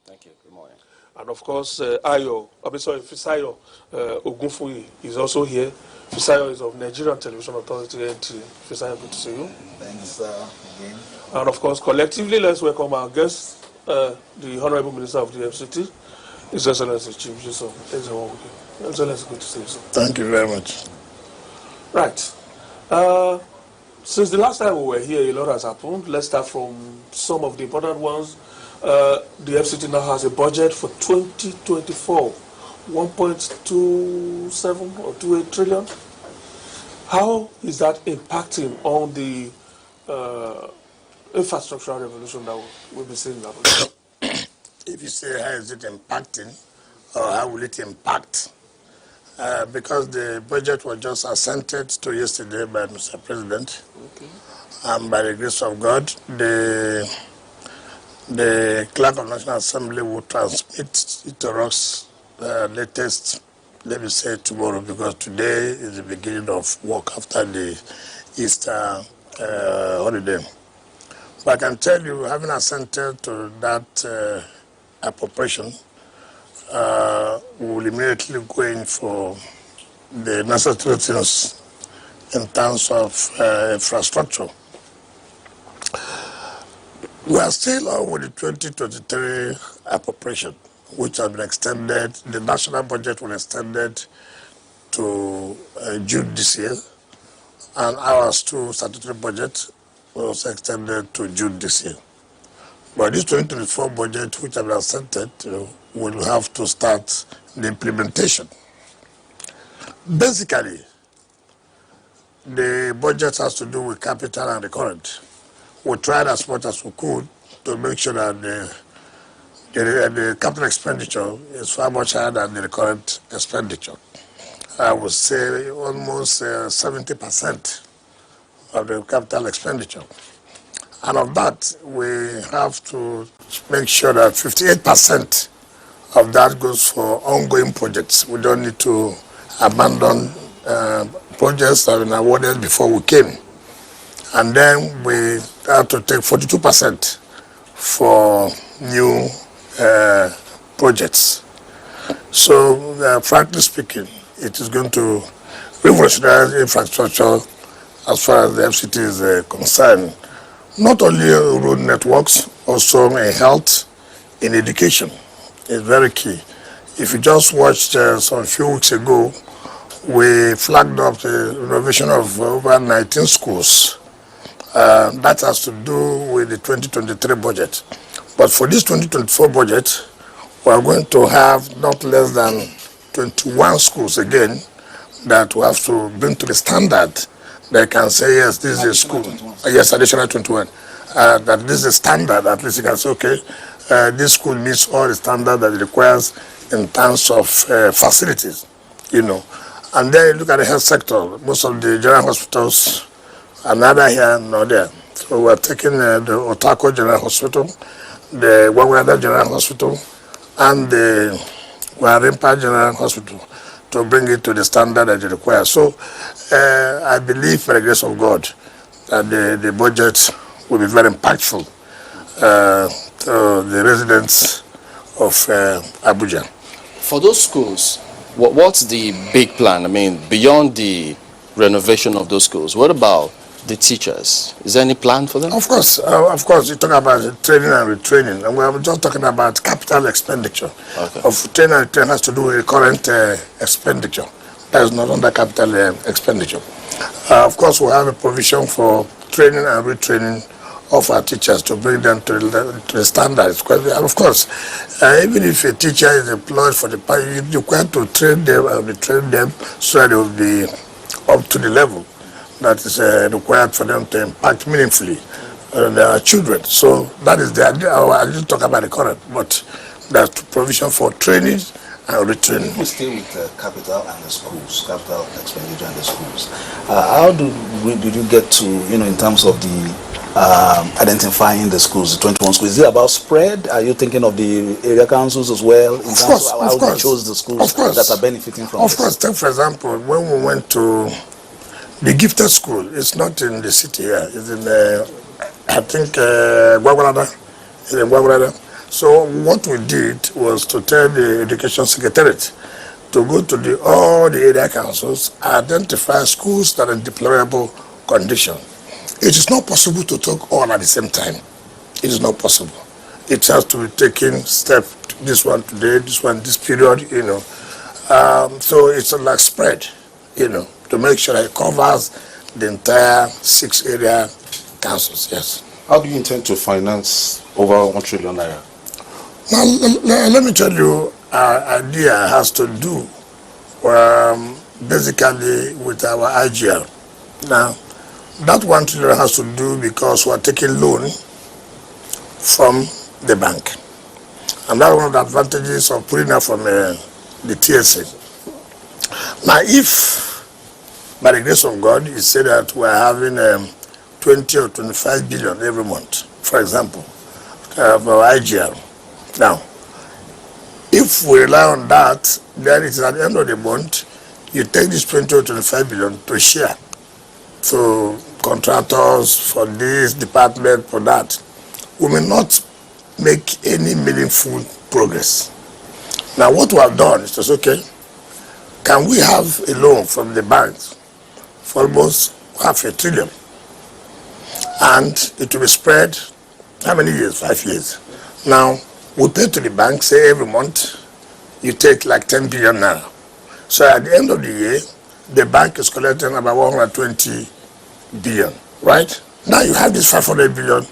Thank you. Good morning. And of course, Fisayo Ogunfuyi is also here. Fisayo is of Nigerian Television Authority, NTA. Fisayo, good to see you. Thanks again. And of course, collectively, let's welcome our guest, the Honorable Minister of the FCT, His Excellency Chief Justice. Excellency, good to see you, sir. Thank you very much. Right. Since the last time we were here, a lot has happened. Let's start from some of the important ones. The FCT now has a budget for 2024, 1.27 or 28 trillion. How is that impacting on the infrastructural revolution that we'll be seeing in Abuja? If you say how is it impacting, or how will it impact? Because the budget was just assented to yesterday by Mr. President, and by the grace of God, the Clerk of National Assembly will transmit it to us latest, let me say tomorrow, because today is the beginning of work after the Easter holiday. But I can tell you, having assented to that appropriation, we will immediately go in for the necessary things in terms of infrastructure. We are still on with the 2023 appropriation, which has been extended. The national budget was extended to June this year, and ours too, statutory budget, was extended to June this year. But this 2024 budget, which has been extended, will have to start the implementation. Basically, the budget has to do with capital and recurrent. We tried as much as we could to make sure that the capital expenditure is far much higher than the recurrent expenditure. I would say almost 70% of the capital expenditure. And of that, we have to make sure that 58% of that goes for ongoing projects. We don't need to abandon projects that have been awarded before we came. And then we have to take 42% for new projects. So, frankly speaking, it is going to revolutionize infrastructure as far as the FCT is concerned. Not only road networks, also in health, in education. It's very key. If you just watched some few weeks ago, we flagged up the renovation of over 19 schools. That has to do with the 2023 budget. But for this 2024 budget, we are going to have not less than 21 schools again that we have to bring to the standard. They can say, yes, this is a school. Yes, additional 21. That this is a standard. At least you can say, okay, this school meets all the standards that it requires in terms of facilities, And then you look at the health sector. Most of the general hospitals are neither here nor there. So we're taking the Otako General Hospital, the Wawada General Hospital, and the Warimpa General Hospital to bring it to the standard that it requires. So I believe, by the grace of God, that the budget will be very impactful to the residents of Abuja. For those schools, what's the big plan? I mean, beyond the renovation of those schools, what about the teachers? Is there any plan for them? Of course, you talk about training and retraining, and we're just talking about capital expenditure. Okay. Of training and retraining has to do with current expenditure. That is not under capital expenditure. Of course, we have a provision for training and retraining of our teachers to bring them to the standards. And of course, even if a teacher is employed for the part, you require to train them and retrain them so that they will be up to the level that is required for them to impact meaningfully their children. So that is the idea. I didn't talk about the current, but there's provision for training and retraining. We stay with capital and the schools, capital expenditure and the schools. How did you get to, in terms of the identifying the schools, the 21 schools? Is it about spread? Are you thinking of the area councils as well? In terms of how they chose the schools that are benefiting from this? Of course. Take, for example, when we went to the gifted school, it's not in the city here. It's in, I think, Gwagwarada. So what we did was to tell the Education Secretariat to go to all the area councils, identify schools that are in deplorable condition. It is not possible to talk all at the same time. It is not possible. It has to be taken step, this one today, this one this period, So it's like spread, to make sure it covers the entire 6 area councils, yes. How do you intend to finance over 1 trillion naira? Now, let me tell you, our idea has to do basically with our IGR. Now, that 1 trillion has to do because we're taking loan from the bank. And that's one of the advantages of putting up from the TSA. Now, if by the grace of God, you say that we're having 20 or 25 billion every month, for example, for IGR. Now, if we rely on that, then it's at the end of the month, you take this 20 or 25 billion to share. So contractors for this department, for that, we may not make any meaningful progress. Now, what we have done is just, okay, can we have a loan from the banks for almost 500 billion? And it will be spread, how many years? 5 years. Now, we pay to the bank, say every month, you take like 10 billion naira. So at the end of the year, the bank is collecting about 120 billion, right? Now you have this 500 billion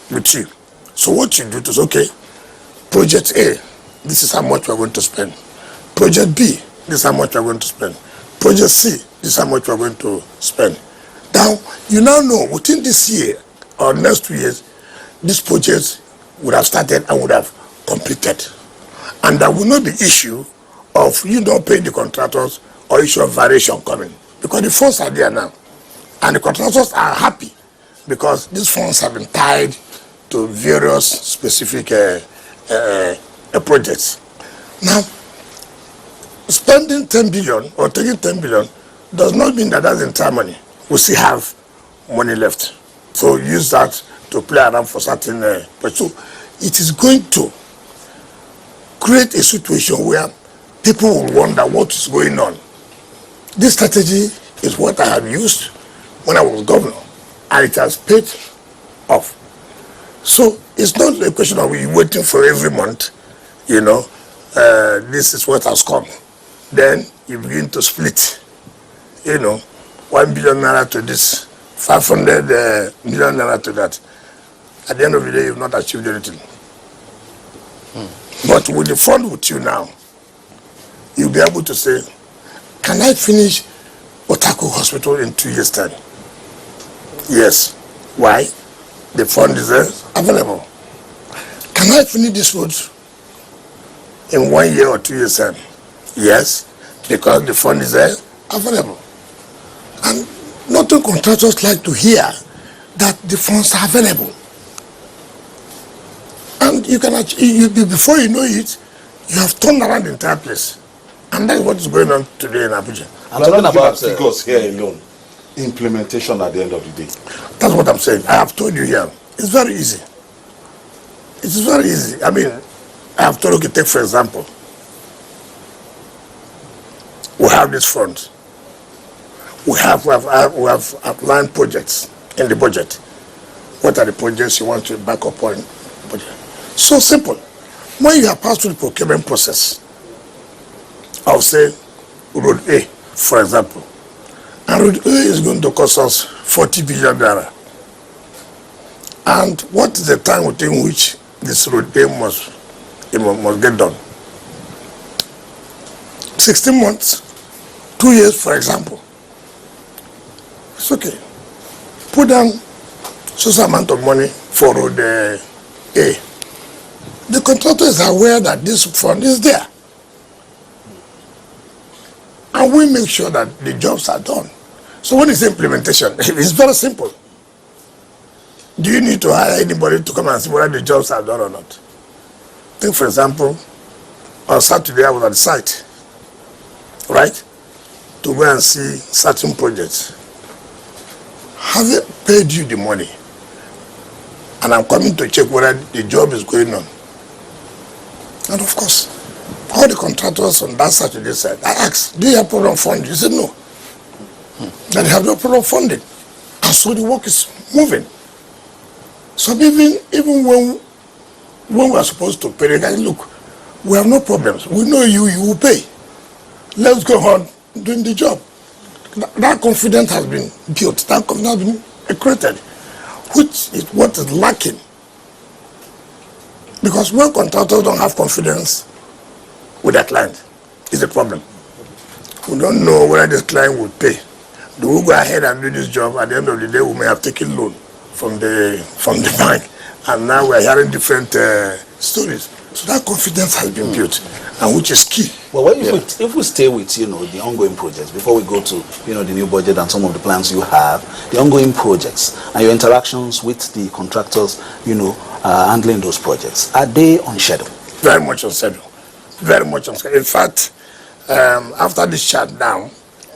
with you. So what you do is, okay, project A, this is how much we're going to spend. Project B, this is how much we're going to spend. Project C, this is how much we're going to spend. Now, you now know within this year or next 2 years, this project would have started and would have completed. And there will not be issue of you not paying the contractors or issue of variation coming. Because the funds are there now. And the contractors are happy because these funds have been tied to various specific projects. Now, spending 10 billion or taking 10 billion does not mean that that's entire money. We still have money left. So use that to play around for certain so it is going to create a situation where people will wonder what is going on. This strategy is what I have used when I was governor, and it has paid off. So it's not a question of you waiting for every month, this is what has come. Then you begin to split, 1 billion naira to this, 500 million naira to that. At the end of the day, you've not achieved anything. But with the fund with you now, you'll be able to say, can I finish Otako Hospital in 2 years' time? Yes. Why? The fund is available. Can I finish this road in 1 year or 2 years' time? Yes, because the fund is available. And not all contractors like to hear that the funds are available. And you can achieve, before you know it, you have turned around the entire place. And that's what is going on today in Abuja. I'm talking about figures here alone. Implementation at the end of the day. That's what I'm saying. I have told you here. It's very easy. It's very easy. I mean, I have told you, take for example, we have this fund. We have outlined projects in the budget. What are the projects you want to back up on? So simple. When you have passed through the procurement process, I'll say Road A, for example, and Road A is going to cost us 40 billion naira. And what is the time within which this Road A must get done? 16 months, 2 years, for example. It's okay. Put down some amount of money for Road A. The contractor is aware that this fund is there. And we make sure that the jobs are done. So when it's implementation, it's very simple. Do you need to hire anybody to come and see whether the jobs are done or not? Take for example, on Saturday I was at the site, right? To go and see certain projects. Have they paid you the money? And I'm coming to check whether the job is going on. And of course, all the contractors on that side to this side, I asked, do you have problem funding? He said no. That they have no problem funding. And so the work is moving. So even when we are supposed to pay, the guy, look, we have no problems. We know you will pay. Let's go on doing the job. That confidence has been built. That confidence has been created, which is what is lacking. Because when contractors don't have confidence with their client, it's a problem. We don't know whether this client will pay. Do we go ahead and do this job? At the end of the day, we may have taken loan from the bank, and now we are hearing different stories. So that confidence has been built, and which is key. Well, if we stay with the ongoing projects before we go to the new budget and some of the plans you have, the ongoing projects and your interactions with the contractors, handling those projects, are they on schedule? Very much on schedule. Very much on schedule. In fact, after this shutdown,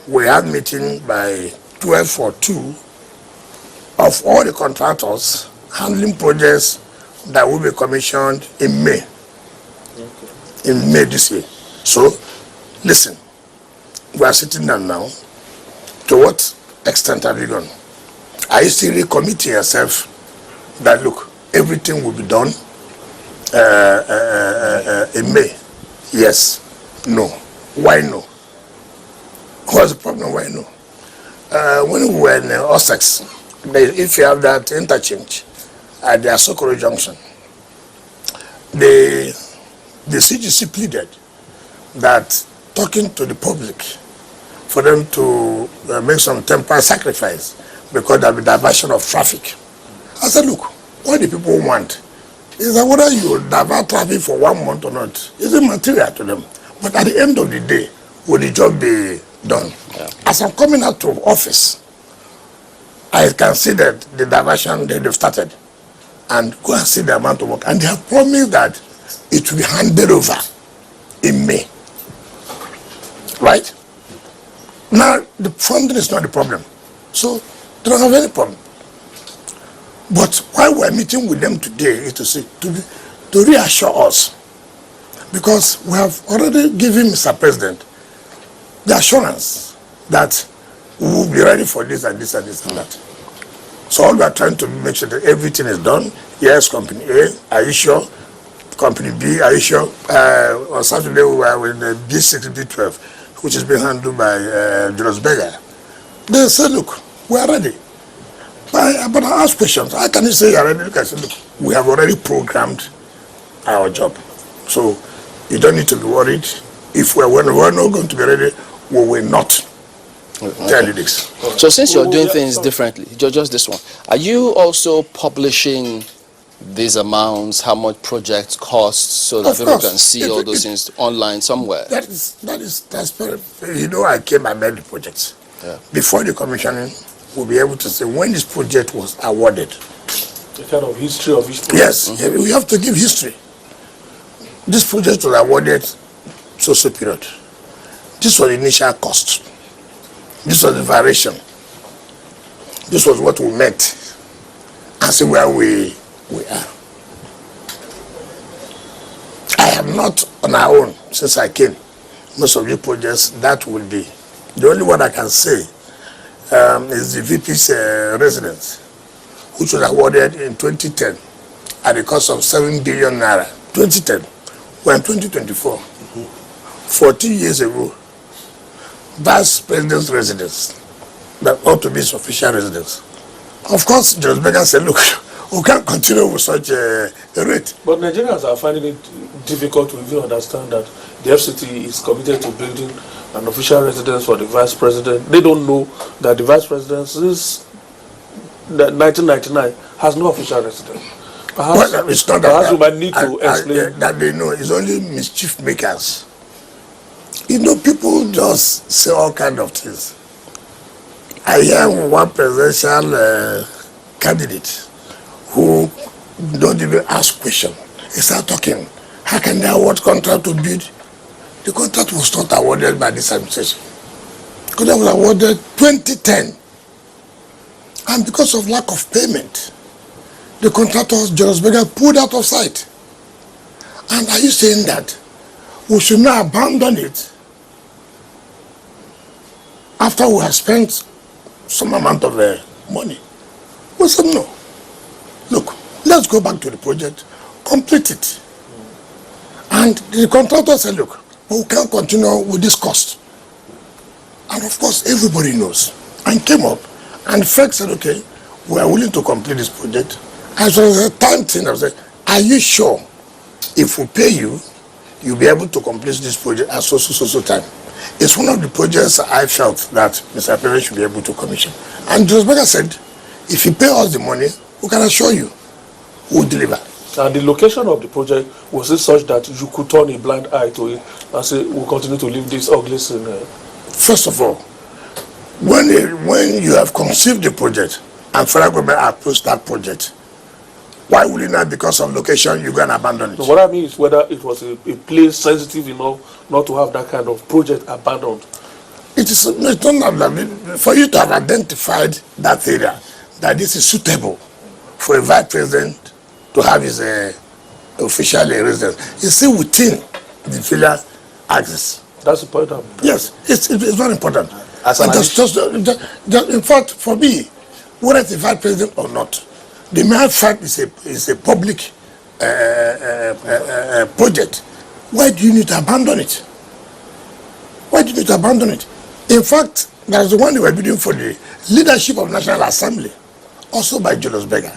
we had meeting by 12:42 of all the contractors handling projects that will be commissioned in May. In May this year. So, listen, we are sitting down now. To what extent have you gone? Are you still recommitting yourself that, look, everything will be done in May? Yes. No. Why no? What's the problem? Why no? When we were in Ossex, if you have that interchange at the Asokoro Junction, the CGC pleaded that talking to the public for them to make some temporary sacrifice because there will be diversion of traffic. I said, look, what the people want is that whether you divert traffic for 1 month or not is immaterial to them. But at the end of the day, will the job be done? Yeah. As I'm coming out of office, I can see that the diversion they've started, and go and see the amount of work. And they have promised that it will be handed over in May. Right? Now, the funding is not the problem. So, they don't have any problem. But why we're meeting with them today is to reassure us. Because we have already given Mr. President the assurance that we will be ready for this and this and this and that. So all we are trying to make sure that everything is done. Yes, Company A, are you sure? Company B, are you sure? On Saturday we were with the B6, B12, which is being handled by Julius Berger. They said, look, we are ready. But I ask questions. How can you say you are ready? Look, I said, look, we have already programmed our job. So you don't need to be worried. If we're not going to be ready, we will not. Tell you this. So since you're doing things differently, just this one, are you also publishing these amounts, how much projects cost, so that people can see all those things online somewhere? That is transparent. I came and made the projects. Yeah. Before the commissioning, we'll be able to say when this project was awarded. The kind of history of each project. Yes, we have to give history. This project was awarded so period. This was the initial cost. This was the variation. This was what we met. And see where we are. I am not on our own since I came. Most of the projects, that will be. The only one I can say is the VP's residence, which was awarded in 2010 at the cost of 7 billion naira. 2010. We're in 2024. 14 years ago, Vice President's residence that ought to be his official residence. Of course, Julius Berger said, look, we can't continue with such a rate. But Nigerians are finding it difficult to even understand that the FCT is committed to building an official residence for the Vice President. They don't know that the Vice President since 1999 has no official residence. Perhaps, it's not perhaps we might need to explain. That they know it's only mischief makers. People just say all kinds of things. I hear one presidential candidate who don't even ask questions. He start talking. How can they award contract to bid? The contract was not awarded by this administration. The contract was awarded 2010. And because of lack of payment, the contractor, Julius Berger, pulled out of sight. And are you saying that we should not abandon it after we have spent some amount of money? We said no. Look, let's go back to the project, complete it. And the contractor said, look, we can't continue with this cost. And of course, everybody knows. And came up, and FEC said, okay, we are willing to complete this project. As well as a time thing, I said, are you sure if we pay you, you'll be able to complete this project at so time? It's one of the projects I felt that Mr. President should be able to commission. And Julius Berger said, if you pay us the money, we can assure you we'll deliver. And the location of the project, was it such that you could turn a blind eye to it and say, we'll continue to leave this ugly scene? First of all, when you have conceived the project and federal government approves that project, why will you not, because of location, you go and abandon it? So what I mean is whether it was a place sensitive enough not to have that kind of project abandoned. It's not for you to have identified that area, that this is suitable for a vice president to have his official residence. It's still within the federal axis. That's the point. Yes, it's very important. As in fact, for me, whether it's a vice president or not, the mere fact is a public project. Why do you need to abandon it? Why do you need to abandon it? In fact, that's the one they were bidding for the leadership of National Assembly, also by Julius Berger.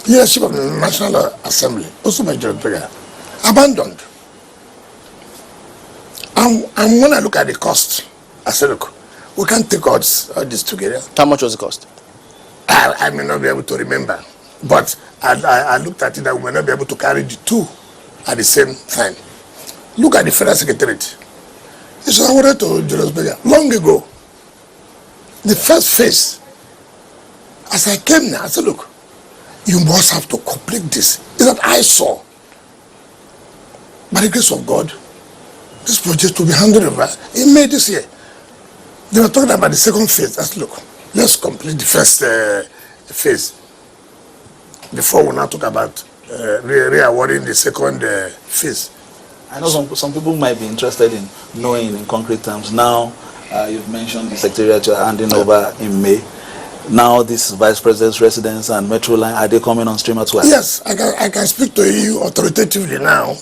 Leadership of the National Assembly, also by Julius Berger. Abandoned. And when I look at the cost, I said, look, we can't take all this together. How much was the cost? I may not be able to remember, but I looked at it that we may not be able to carry the two at the same time. Look at the Federal Secretariat. It's awarded to Julius Berger long ago. The first phase, as I came now, I said, look, you must have to complete this. It's that I saw, by the grace of God, this project will be handed over in May this year. They were talking about the second phase. I said, look, let's complete the first phase before we now talk about re-awarding the second phase. I know some people might be interested in knowing in concrete terms. Now, you've mentioned the secretariat you're handing over in May. Now, this Vice President's residence and Metro Line, are they coming on stream as well? Yes, I can speak to you authoritatively now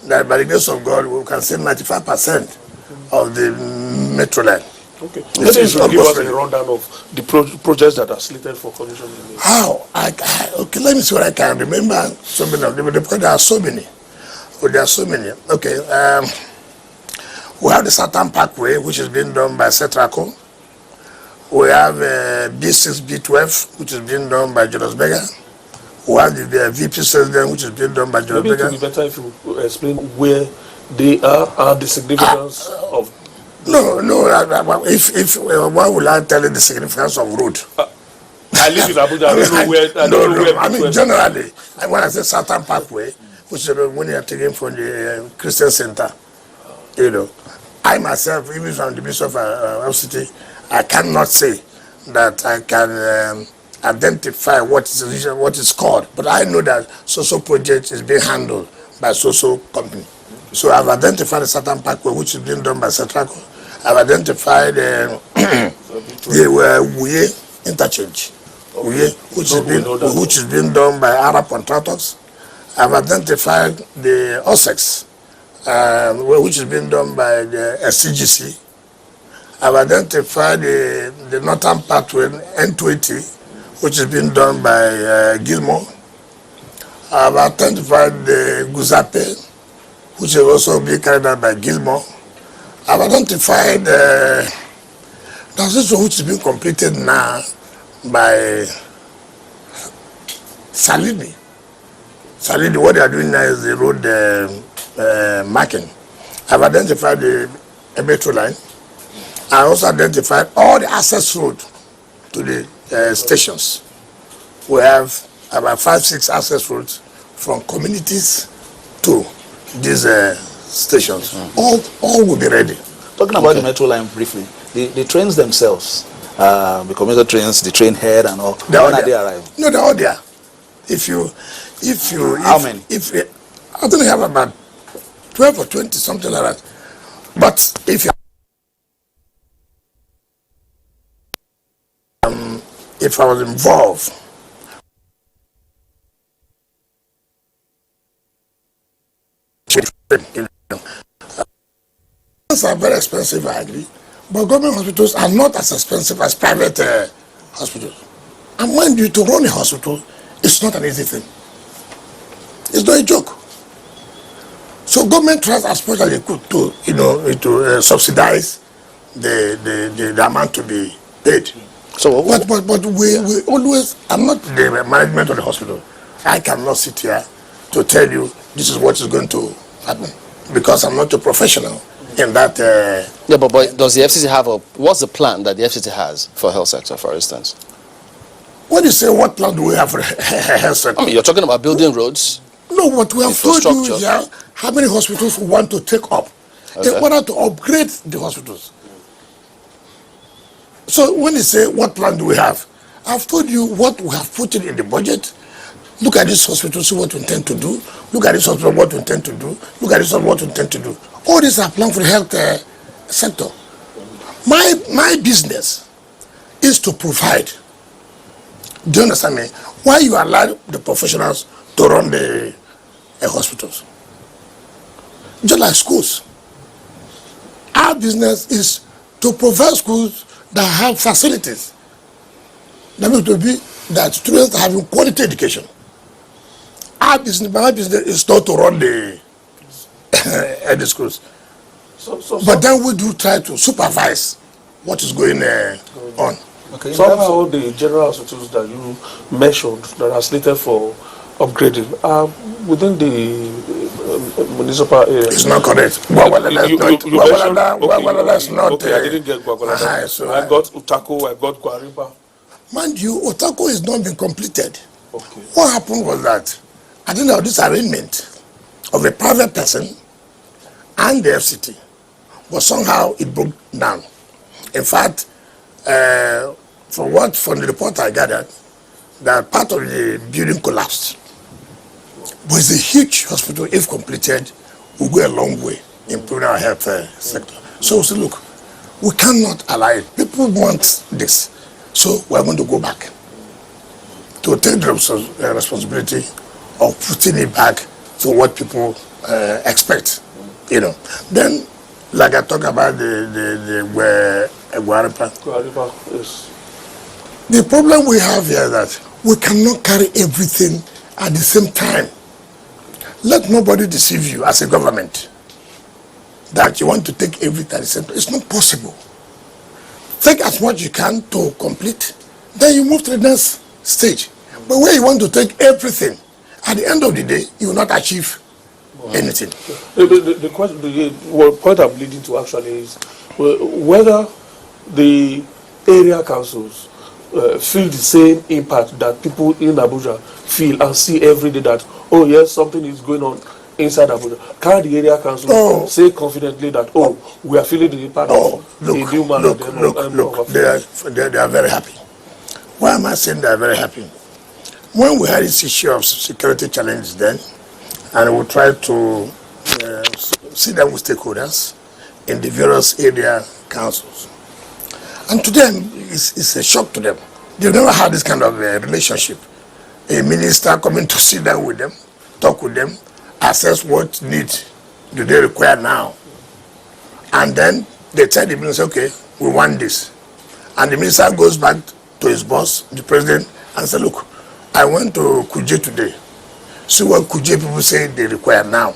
that by the grace of God, we can say 95% of the Metro Line. Okay. Let me give us a rundown of the projects that are slated for commission. How? Okay, let me see what I can remember. So many of them, because there are so many. There are so many. Okay, we have the Southern Parkway, which is being done by Cetraco. We have B6, B12, which is being done by Julius Berger. We have the VP President, which is being done by Julius Berger. Maybe it would be better if you explain where they are and the significance of. No. If why will I tell you the significance of road? I live in Abuja. I don't know where. No. I mean, generally, when I say Southern Parkway, which is when you are taken from the Christian Center, you know, I myself, even from the Bishop of FCT, I cannot say that I can identify what is called, but I know that social project is being handled by social company. So I've identified the Southern Parkway, which is being done by Cetraco. I've identified the Wuye interchange, which is being done by Arab contractors. I've identified the OSEX, which is being done by the SCGC. I've identified the Northern Pathway N280, which is being done by Gilmore. I've identified the Guzape, which is also being carried out by Gilmore. I've identified there's this one which is being completed now by Salini. Salini, what they are doing now is the road marking. I've identified the metro line. I also identified all the access road to the stations. We have about 5-6 access roads from communities to these stations. All will be ready. Talking about the metro line briefly, the trains themselves, the commuter trains, the train head and all, when are they arriving? No, they're all there. How many? I think they have about 12 or 20, something like that. But if I was involved, are very expensive, I agree, but government hospitals are not as expensive as private hospitals. And mind you, to run a hospital, it's not an easy thing. It's not a joke. So government tries as much as they could to, to subsidize the amount to be paid. So, But we always, I'm not the management of the hospital. I cannot sit here to tell you this is what is going to happen because I'm not a professional in that. yeah, but does the FCT have what's the plan that the FCT has for health sector, for instance? When you say what plan do we have for health sector? I mean, you're talking about building roads. No, what we have told you here, how many hospitals we want to take up in order to upgrade the hospitals. So when you say what plan do we have, I've told you what we have put in the budget. Look at this hospital, see what we intend to do. Look at this hospital, what we intend to do. Look at this hospital, what we intend to do. All these are planned for the health sector. My business is to provide. Do you understand me? Why you allow the professionals to run the hospitals? Just like schools. Our business is to provide schools that have facilities. That means to be that students are having quality education. Our business, my business is not to run the schools. But then we do try to supervise what is going on. Okay, somehow the general hospitals that you mentioned that are slated for upgrading are within the municipal area. It's not correct. That's not. Okay, I didn't get Gwagwalada. So I got Utako, I got Gwaripa. Mind you, Otako is not been completed. Okay. What happened was that I think of this arrangement of a private person and the FCT, but somehow it broke down. In fact, from the report I gathered, that part of the building collapsed. But it's a huge hospital. If completed, will go a long way in improving our health sector. So look, we cannot allow it. People want this, so we're going to go back to take the responsibility of putting it back to what people expect. Then, like I talk about the Gwaripa. Gwaripa, yes. The problem we have here is that we cannot carry everything at the same time. Let nobody deceive you as a government that you want to take everything at the same time. It's not possible. Take as much you can to complete, then you move to the next stage. But where you want to take everything, at the end of the day, you will not achieve anything. The point I'm leading to actually is whether the area councils feel the same impact that people in Abuja feel and see every day that, oh yes, something is going on inside Abuja. Can the area council say confidently that, we are feeling the impact of the new man? Look, they are very happy. Why am I saying they are very happy? When we had this issue of security challenges then, and we tried to sit down with stakeholders in the various area councils. And to them, it's a shock to them. They've never had this kind of relationship. A minister coming to sit down with them, talk with them, assess what needs do they require now. And then they tell the minister, okay, we want this. And the minister goes back to his boss, the president, and says, look, I went to Kuje today. See what Kuje people say they require now.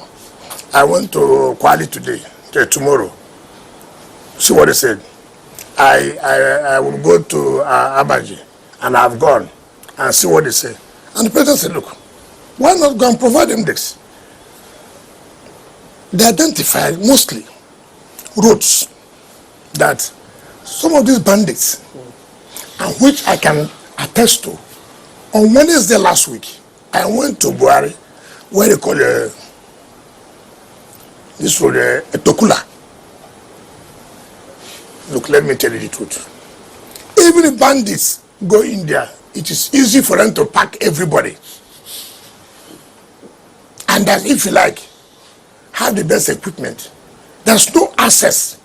I went to Kwali today, tomorrow. See what they said. I will go to Abuja, and I've gone, and see what they say. And the president said, look, why not go and provide them this? They identified mostly roads that some of these bandits, and which I can attest to. On Wednesday last week, I went to Buhari, where they call this road Tokula. Look, let me tell you the truth. Even if bandits go in there, it is easy for them to pack everybody. and that, if you like, have the best equipment, there's no access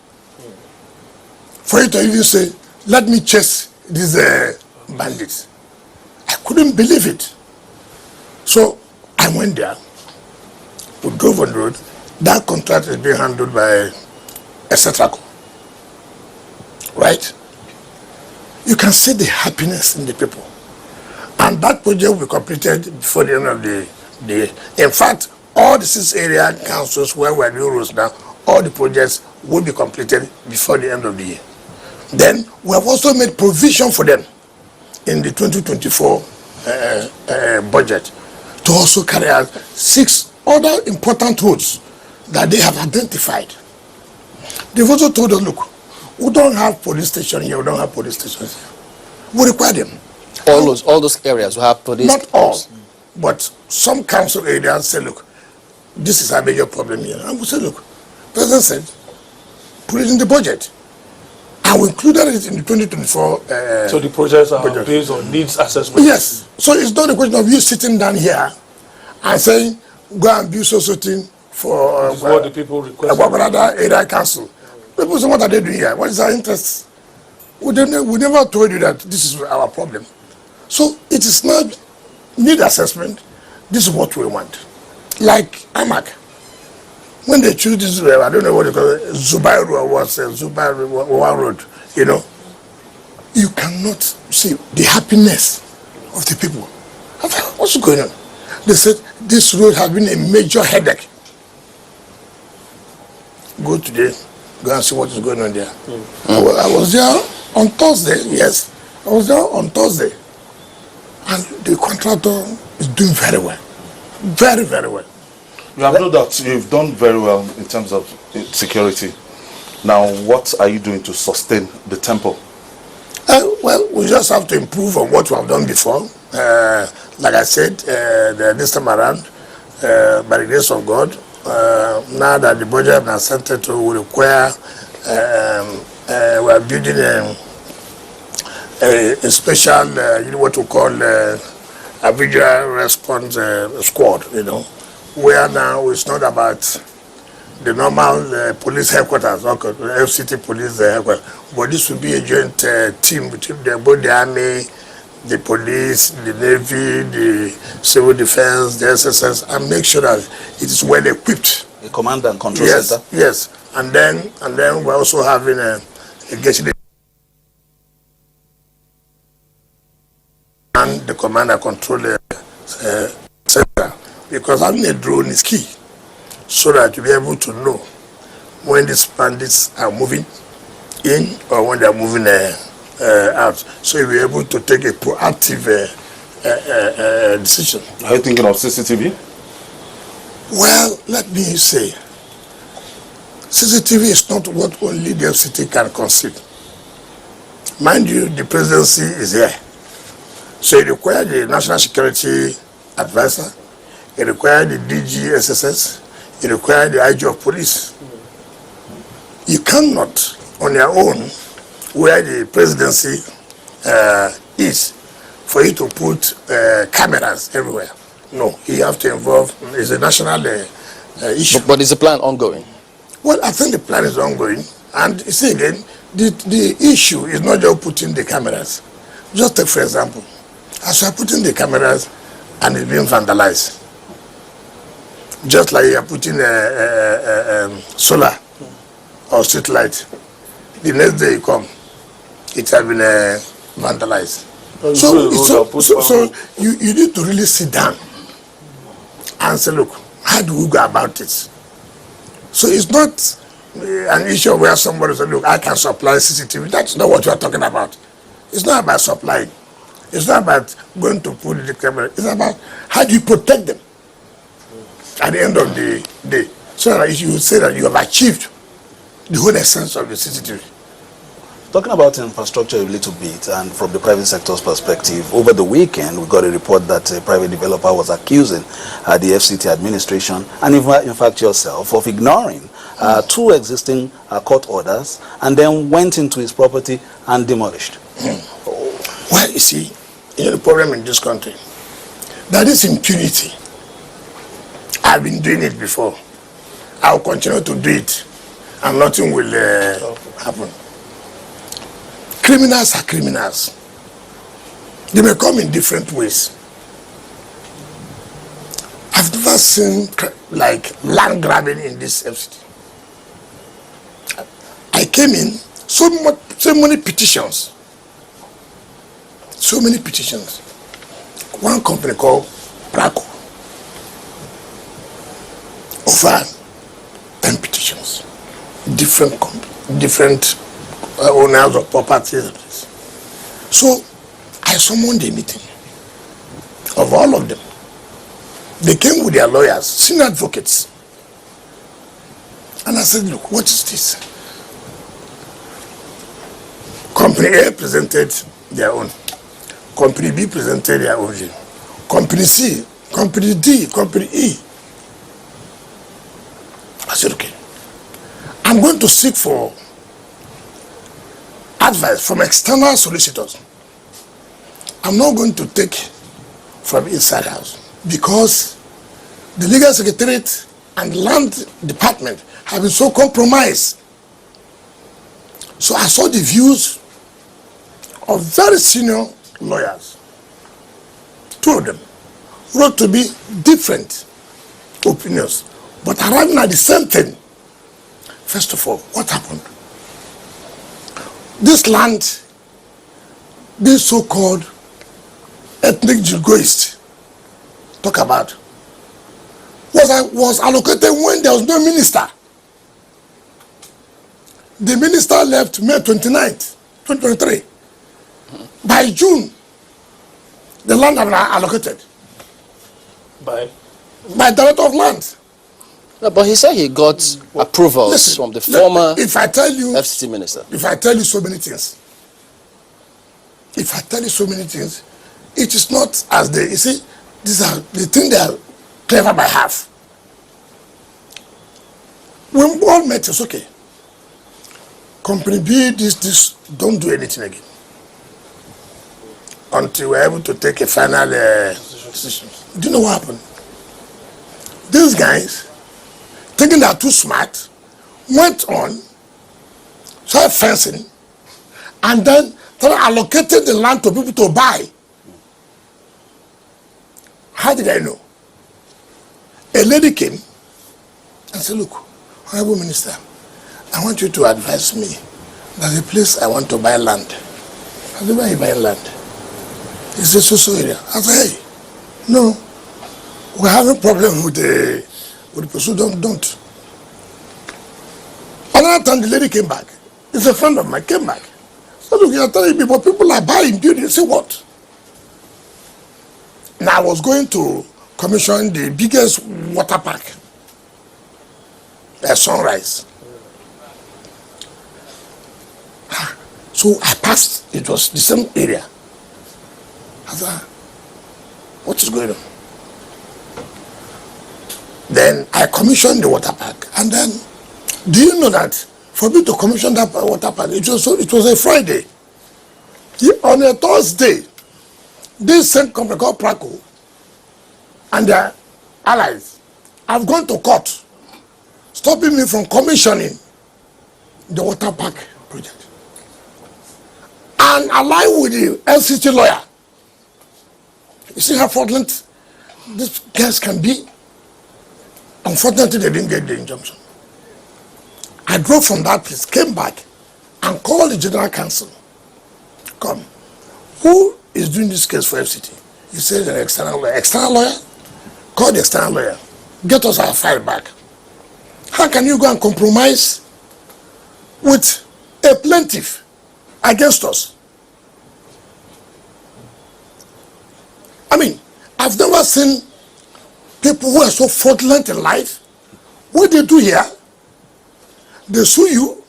for you to even say, let me chase these bandits. I couldn't believe it. So I went there, we drove on the road. That contract is being handled by etc. Right? You can see the happiness in the people. And that project will be completed before the end of the day. In fact, all the 6 area councils where we are doing roads now, all the projects will be completed before the end of the year. Then we have also made provision for them in the 2024 budget to also carry out 6 other important roads that they have identified. They've also told us, look, we don't have police station here, we don't have police stations here. We require them. All those areas will have police. Not all, but some council areas say, look, this is a major problem here. And we say, look, President said, put it in the budget. And we included it in the 2024 so the projects are budget. based on needs assessment. Yes. So it's not a question of you sitting down here and saying, go and build social thing for what the people request. Another area council. People say, what are they doing here? What is our interest? We never told you that this is our problem. So it is not need assessment. This is what we want. Like Amak, when they choose this, I don't know what they call it, Zubairu or what, Zubairu one road, you know, you cannot see the happiness of the people. What's going on? They said this road has been a major headache. Go today, go and see what is going on there. I was there on Thursday, yes. I was there on Thursday. And the contractor is doing very well. Very, very well. You have known that you've done very well in terms of security. Now, what are you doing to sustain the tempo? Well, we just have to improve on what we have done before. Like I said, this time around, by the grace of God, now that the budget has been accepted to require, we are building a special, you know, what we call Abuja response squad, you know, where now it's not about the normal police headquarters, okay, FCT police headquarters, but this will be a joint team between both the army, the police, the navy, the civil defense, the SSS, and make sure that it is well equipped. A command and control center. Yes, and then we're also having a getting and the command and control center, because having a drone is key, so that you'll be able to know when these bandits are moving in or when they're moving out, so you'll be able to take a proactive decision. Are you thinking of CCTV? Well, let me say, CCTV is not what only the FCT can conceive. Mind you, the presidency is here. So it requires the National Security Advisor, it requires the DG SSS, it requires the IG of Police. You cannot, on your own, where the presidency is, for you to put cameras everywhere. No, you have to involve, it's a national issue. But is the plan ongoing? Well, I think the plan is ongoing. And you see again, the issue is not just putting the cameras. Just take, for example, as you are putting the cameras and it's being vandalized, just like you are putting solar or street light, the next day you come, it has been vandalized. So you need to really sit down and say, look, how do we go about this? So it's not an issue where somebody says, look, I can supply CCTV. That's not what you are talking about. It's not about supplying. It's not about going to put the camera. It's about how do you protect them at the end of the day. So that you would say that you have achieved the whole essence of the CCTV. Talking about infrastructure a little bit, and from the private sector's perspective, over the weekend we got a report that a private developer was accusing the FCT administration, and in fact yourself, of ignoring 2 existing court orders, and then went into his property and demolished. Well, you see, the problem in this country, that is impunity. I've been doing it before. I'll continue to do it, and nothing will happen. Criminals are criminals. They may come in different ways. I've never seen like land grabbing in this FCT. I came in, so many petitions. So many petitions. One company called Praco, over 10 petitions. Different owners of properties. So I summoned a meeting of all of them. They came with their lawyers, senior advocates. And I said, look, what is this? Company A presented their own. Company B presented their own view. Company C, Company D, Company E. I said, okay. I'm going to seek for advice from external solicitors. I'm not going to take from inside house, because the legal secretariat and land department have been so compromised. So I saw the views of very senior lawyers. Two of them wrote to be different opinions, but arriving at the same thing. First of all, what happened? This land, this so-called ethnic Jugoist talk about, was allocated when there was no minister. The minister left May 29th, 2023. By June, the land had been allocated by Director of Land. No, but he said he got approvals from the former if I tell you, FCT minister. If I tell you so many things, it is not as they, you see, these are the things they are clever by half. When we all met, it's okay. Company B, this, don't do anything again until we're able to take a final decision. Do you know what happened? These guys, thinking they are too smart, went on, started fencing, and then allocated the land to people to buy. How did I know? A lady came and said, look, Honorable Minister, I want you to advise me. There's a place I want to buy land. I said, where are you buying land? He said, so area. I said, hey, no, we're having a problem with the person. Don't. Another time the lady came back. It's a friend of mine, came back. So look, you're telling me, but people are buying buildings. Say what? Now I was going to commission the biggest water park at Sunrise. So I passed, it was the same area. I thought, what is going on? Then I commissioned the water park. And then, do you know that for me to commission that water park, it was a Friday. On a Thursday, this same company called Praco and their allies have gone to court, stopping me from commissioning the water park project. And allied with the FCT lawyer. You see how fraudulent these guys can be? Unfortunately, they didn't get the injunction. I drove from that place, came back, and called the general counsel. Come, who is doing this case for FCT? He said an external lawyer. External lawyer? Call the external lawyer. Get us our file back. How can you go and compromise with a plaintiff against us? I mean, I've never seen people who are so fraudulent in life. What they do here, they sue you,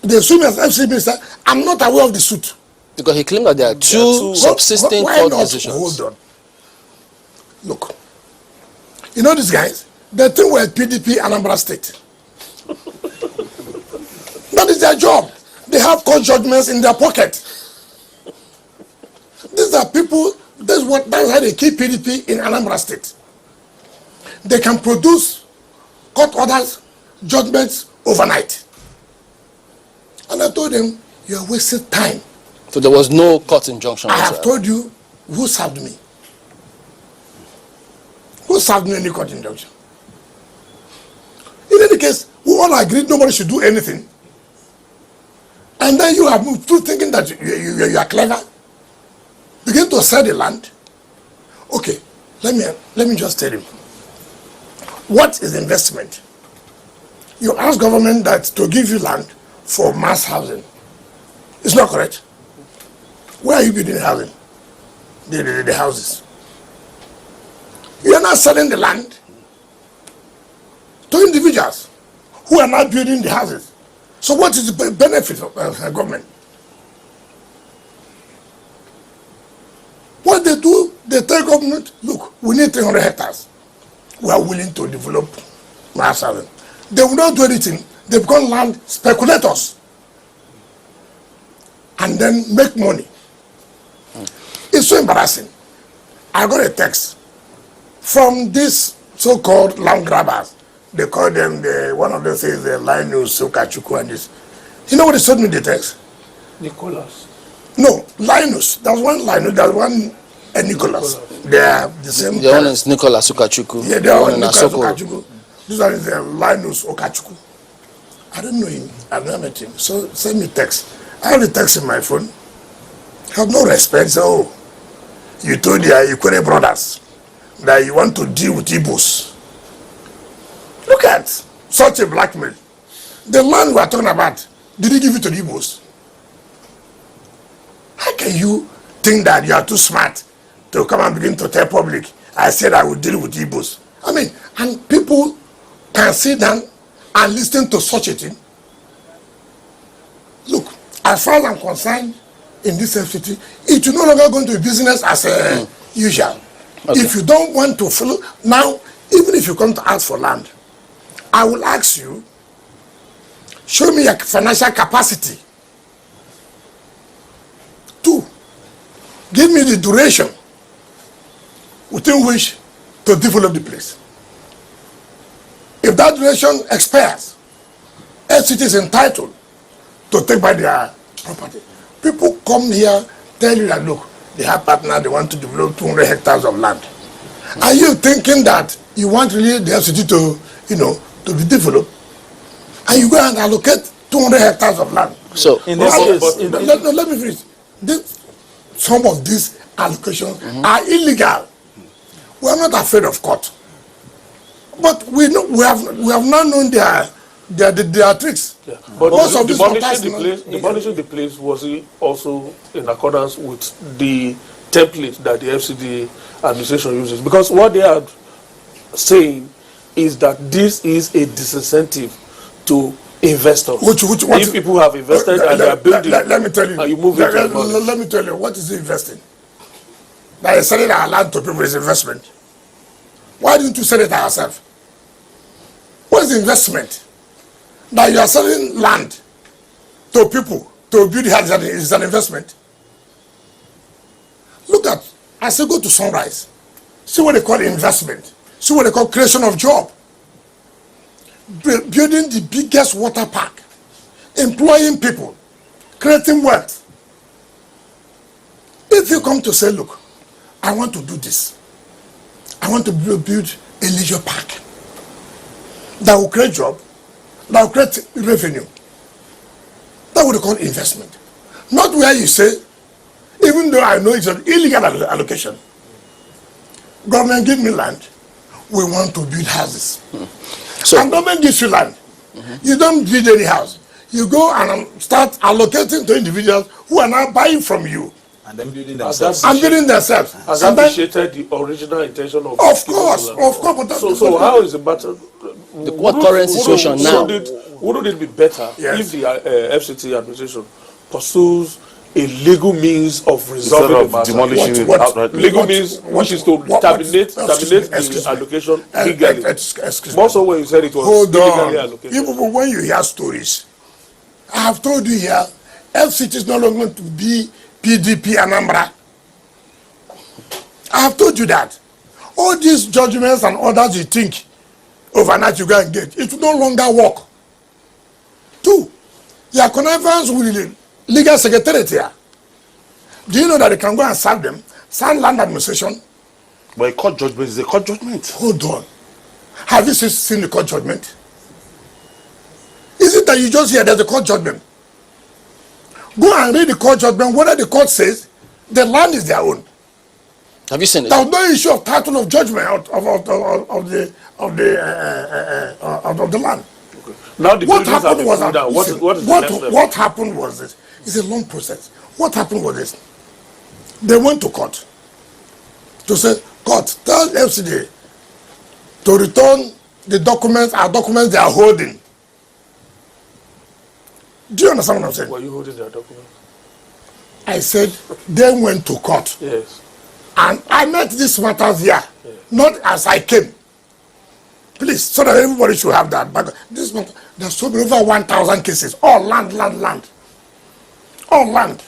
they sue me as FCT minister. I'm not aware of the suit. Because he claimed that there are two subsisting court decisions. Hold on. Look, you know these guys? They think we're PDP Anambra State. That is their job. They have court judgments in their pocket. These are people, that's how they keep PDP in Anambra State. they can produce court orders, judgments overnight. And I told them, you are wasting time. So there was no court injunction. I have told you who served me. Who served me any court injunction? In any case, we all agreed nobody should do anything. And then you have moved through thinking that you are clever. Begin to sell the land. Okay, let me just tell you. What is investment? You ask government that to give you land for mass housing. It's not correct. Where are you building housing? The houses. You are not selling the land to individuals who are not building the houses. So what is the benefit of government? What they do, they tell government, look, we need 300 hectares. We are willing to develop mass housing. They will not do anything. They become land speculators and then make money. It's so embarrassing. I got a text from these so-called land grabbers. They call them, one of them says Linus Okachukwu and this. You know what they sent me the text? Nicholas. No, Linus. There's one Linus, there's one Nicholas. They are the same. The one is Nicholas Okachukwu. Yeah, they are Nicholas Okachukwu. This one is Linus Okachukwu. I don't know him. I've never met him. So send me text. I have the text in my phone. I have no respect. So you told your Ikwere brothers that you want to deal with Igbos. Look at such a blackmail. The land we are talking about, did he give it to the Igbos? How can you think that you are too smart to come and begin to tell public, I said I will deal with Igbos? I mean, and people can sit down and listen to such a thing. Look, as far as I'm concerned, in this FCT, it will no longer go into business as usual. Okay. If you don't want to follow, now, even if you come to ask for land, I will ask you, show me your financial capacity. 2, give me the duration within which to develop the place. If that duration expires, FCT is entitled to take back their property. People come here, tell you that, look, they have partner, they want to develop 200 hectares of land. Are you thinking that you want really the FCT to, to be developed? And you go and allocate 200 hectares of land. So, in this case, let me finish. Some of these allocations are illegal. We are not afraid of court. But we have not known their tricks. Yeah. But demolishing the place was also in accordance with the template that the FCT administration uses. Because what they are saying is that this is a disincentive to investors. If people have invested and they are building, let me tell you. And you move it let me tell you, what is investing? That is selling our land to people is investment. Why didn't you sell it ourselves? What is investment? That you are selling land to people to build houses is an investment. Look at, I say go to Sunrise. See what they call investment. See what they call creation of job. Building the biggest water park. Employing people. Creating wealth. If you come to say, look, I want to do this. I want to build a leisure park that will create job, that will create revenue. That would call investment. Not where you say, even though I know it's an illegal allocation, government give me land, we want to build houses. So, and government gives you land. You don't build any house. You go and start allocating to individuals who are now buying from you. And then building themselves. And building themselves. Has that appreciated the original intention of course. So how is the matter? What current situation now? Wouldn't it be better if the FCT administration pursues a legal means of resolving the matter? Demolishing it outright. Legal means which is to terminate the allocation legally. More so when you said it was illegally allocated. Even when you hear stories, I have told you here, FCT is no longer going to be PDP Anambra. I have told you that. All these judgments and orders you think overnight you go and get, it will no longer work. 2, your connivance with the legal secretariat here. Do you know that they can go and sack them, sign land administration? But a court judgment is a court judgment. Hold on. Have you seen the court judgment? Is it that you just hear there's a court judgment? Go and read the court judgment. Whether the court says the land is their own. Have you seen it? There was no issue of title of judgment of the land. Okay. Now the What buildings have happened been was pulled down. What is the next level? what happened was this. It's a long process. What happened was this. They went to court to say, court, tell FCT to return the documents, our documents they are holding. Do you understand what I'm saying? Were you holding their documents? I said they went to court. Yes. And I met these matters here, not as I came. Please, so that everybody should have that. But this matter, there's so many, over 1,000 cases, all land. All land.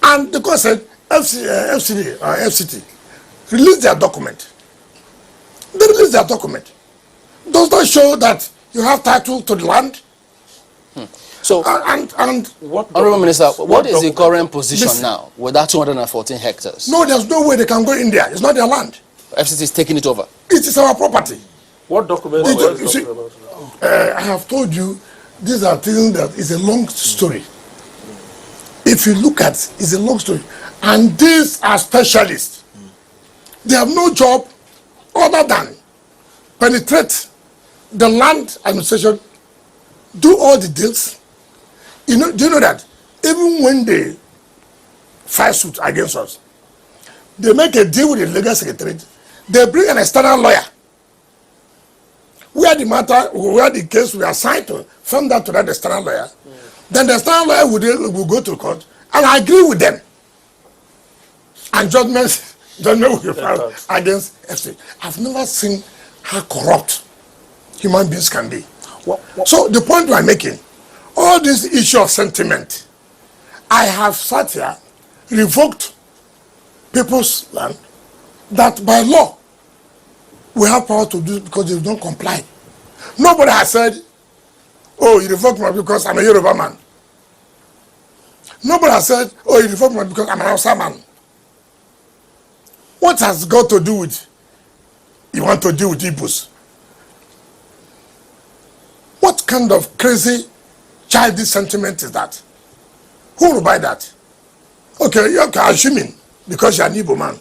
And the court said, FCT, release their document. They release their document. Does that show that you have title to the land? So, And Honorable Minister, what is the current position Listen. now with that 214 hectares? no, there's no way they can go in there. It's not their land. FCT is taking it over. It is our property. What documents It- are you you see, talking about now? I have told you, these are things that is a long story. If you look at it, it's a long story. And these are specialists. They have no job other than penetrate the land administration, do all the deals. You know, do you know that even when they file suit against us, they make a deal with the legal secretariat, they bring an external lawyer where the case will be assigned to, from that to that external lawyer. Then the external lawyer will go to court and agree with them. And judgment will be filed against FC. I've never seen how corrupt human beings can be. So the point I'm making, all this issue of sentiment, I have sat here, revoked people's land, that by law, we have power to do it because they don't comply. Nobody has said, oh, you revoked me because I'm a Yoruba man. Nobody has said, oh, you revoked me because I'm an Hausa man. What has got to do with, you want to deal with Igbos? What kind of crazy childish sentiment is that? Who will buy that? Okay, you're assuming because you're an Igbo man.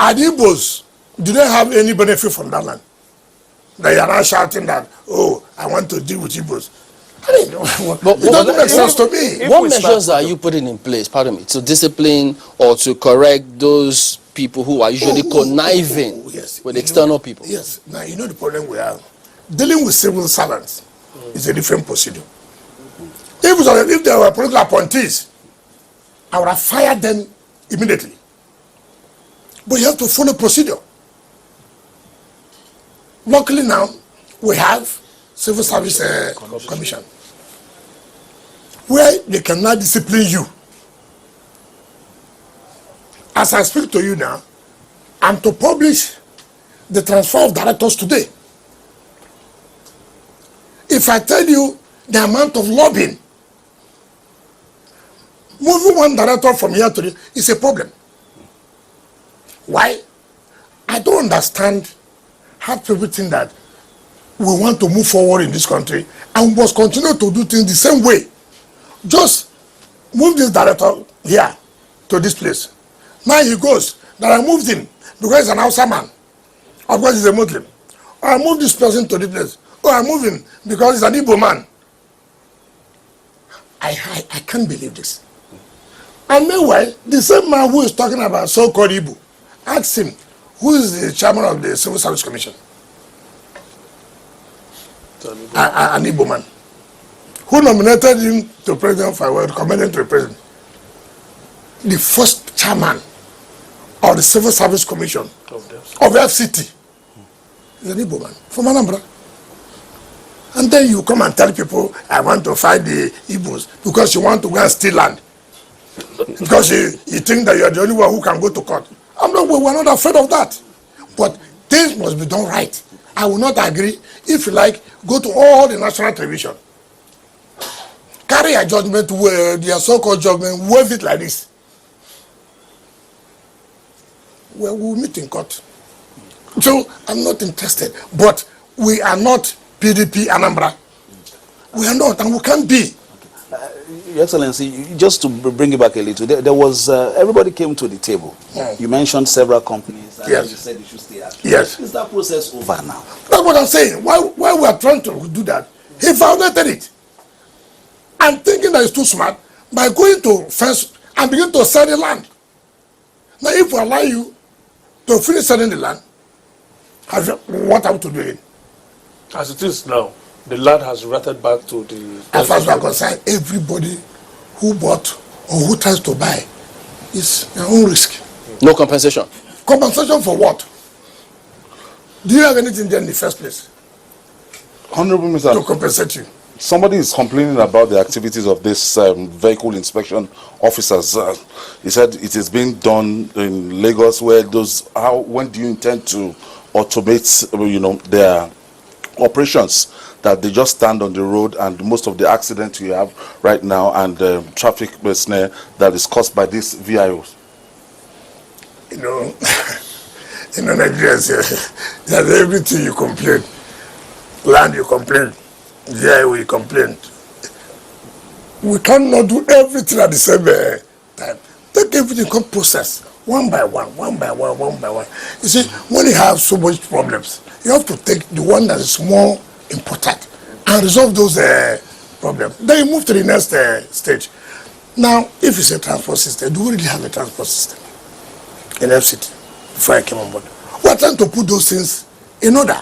Are the Igbos, do they have any benefit from that land? That you are now shouting that, oh, I want to deal with Igbos. I mean, it doesn't make sense to me. What measures are you putting in place, pardon me, to discipline or to correct those people who are usually conniving yes. with external people? Yes. Now, you know the problem we have. Dealing with civil servants is a different procedure. If there were political appointees, I would have fired them immediately. But you have to follow procedure. Luckily now, we have Civil Service Commission, where they can now discipline you. As I speak to you now, I'm to publish the transfer of directors today. If I tell you the amount of lobbying, moving one director from here to there is a problem. Why? I don't understand how people think that we want to move forward in this country and we must continue to do things the same way. Just move this director here to this place. Now he goes, that I moved him because he's an Hausa man, or because he's a Muslim. Or I moved this person to this place. Or I move him because he's an Igbo man. I can't believe this. And meanwhile, the same man who is talking about so-called Igbo, ask him, who is the chairman of the Civil Service Commission? An Igbo man. Who nominated him to president for recommended him to the president? The first chairman of the Civil Service Commission of FCT is an Igbo man from Anambra. And then you come and tell people, I want to fight the Igbos because you want to go and steal land. Because you think that you're the only one who can go to court. We're not afraid of that. But things must be done right. I will not agree. If you like, go to all the national television. Carry a judgment, their so-called judgment, wave it like this. Well, we'll meet in court. So I'm not interested. But we are not PDP Anambra. We are not, and we can't be. Your Excellency, just to bring it back a little, there was, everybody came to the table. Mm. You mentioned several companies, and Yes. you said you should stay active. Yes. Is that process over now? That's what I'm saying. Why we are trying to do that? He violated it. I'm thinking that it's too smart by going to first and begin to sell the land. Now, if we allow you to finish selling the land, what are we to do it? As it is now, the land has reverted back to the... As far as we are concerned, everybody who bought or who tries to buy is their own risk. No compensation. Compensation for what? Do you have anything there in the first place Honorable to Mr. compensate you? Somebody is complaining about the activities of this vehicle inspection officers. He said it is being done in Lagos. When do you intend to automate, their operations? That they just stand on the road, and most of the accidents you have right now and traffic snare that is caused by these VIOs. Nigerians, there's everything you complain. Land you complain, VIO you complain. We cannot do everything at the same time. Take everything, come process one by one. You see, when you have so much problems, you have to take the one that is more important and resolve those problems. Then you move to the next stage. Now, if it's a transport system, do we really have a transport system in FCT before I came on board? We're trying to put those things in order.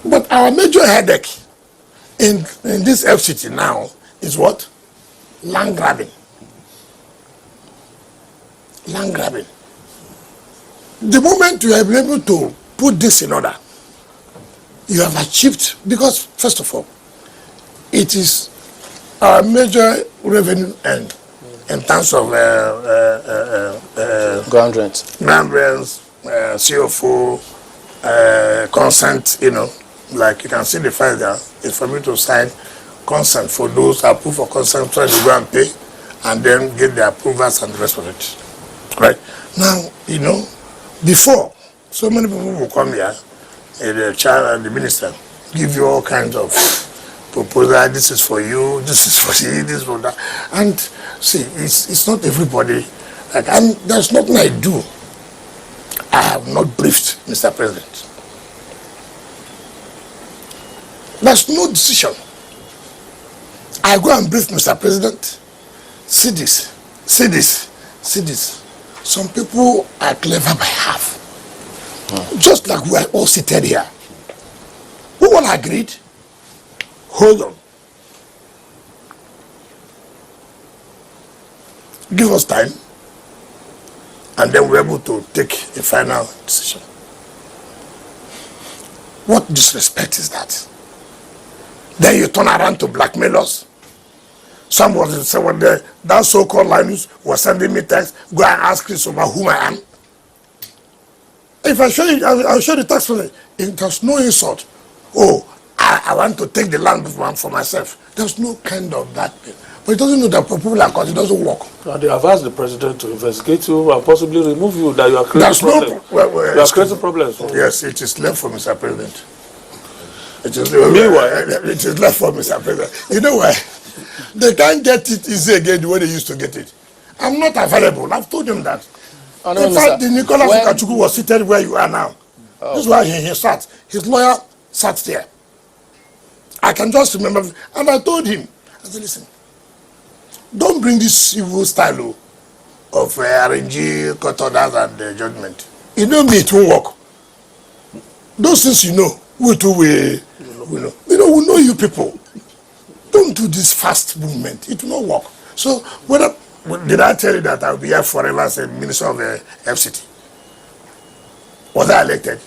But our major headache in this FCT now is what? Land grabbing. Land grabbing. The moment you are able to put this in order, you have achieved, because first of all, it is our major revenue end in terms of Ground rent. CFO, consent, like you can see the file there, it's for me to sign consent for those approved for consent, so they go and pay, and then get the approvals and the rest of it. Right? Now, before, so many people will come here, the child and the minister give you all kinds of proposal. This is for you, this is for you, this is for that. And see, it's not everybody. And there's nothing I do. I have not briefed Mr. President. There's no decision. I go and brief Mr. President. See this, see this, see this. Some people are clever by half. Just like we are all seated here. We all agreed. Hold on. Give us time. And then we're able to take a final decision. What disrespect is that? Then you turn around to blackmail us. Someone said, that so-called Linus was sending me text, go and ask Chris about whom I am. If I show you, I'll show the text for it. There's no insult. Oh, I want to take the land for myself. There's no kind of that. But it doesn't know that for people like us, it doesn't work. They have asked the president to investigate you and possibly remove you, that you are creating problems. You are creating problems. Yes, it is left for Mr. President. Meanwhile, it is left for Mr. President. You know why? They can't get it easy again the way they used to get it. I'm not available. I've told them that. In fact, the Nicholas Okachuku was seated where you are now. Oh. This is why he sat. His lawyer sat there. I can just remember. And I told him, I said, listen, don't bring this evil style of RNG, court orders, and judgment. You know me, it won't work. Those things we know. We know. We know you people. Don't do this fast movement. It will not work. So, did I tell you that I'll be here forever as a minister of FCT? Was I elected?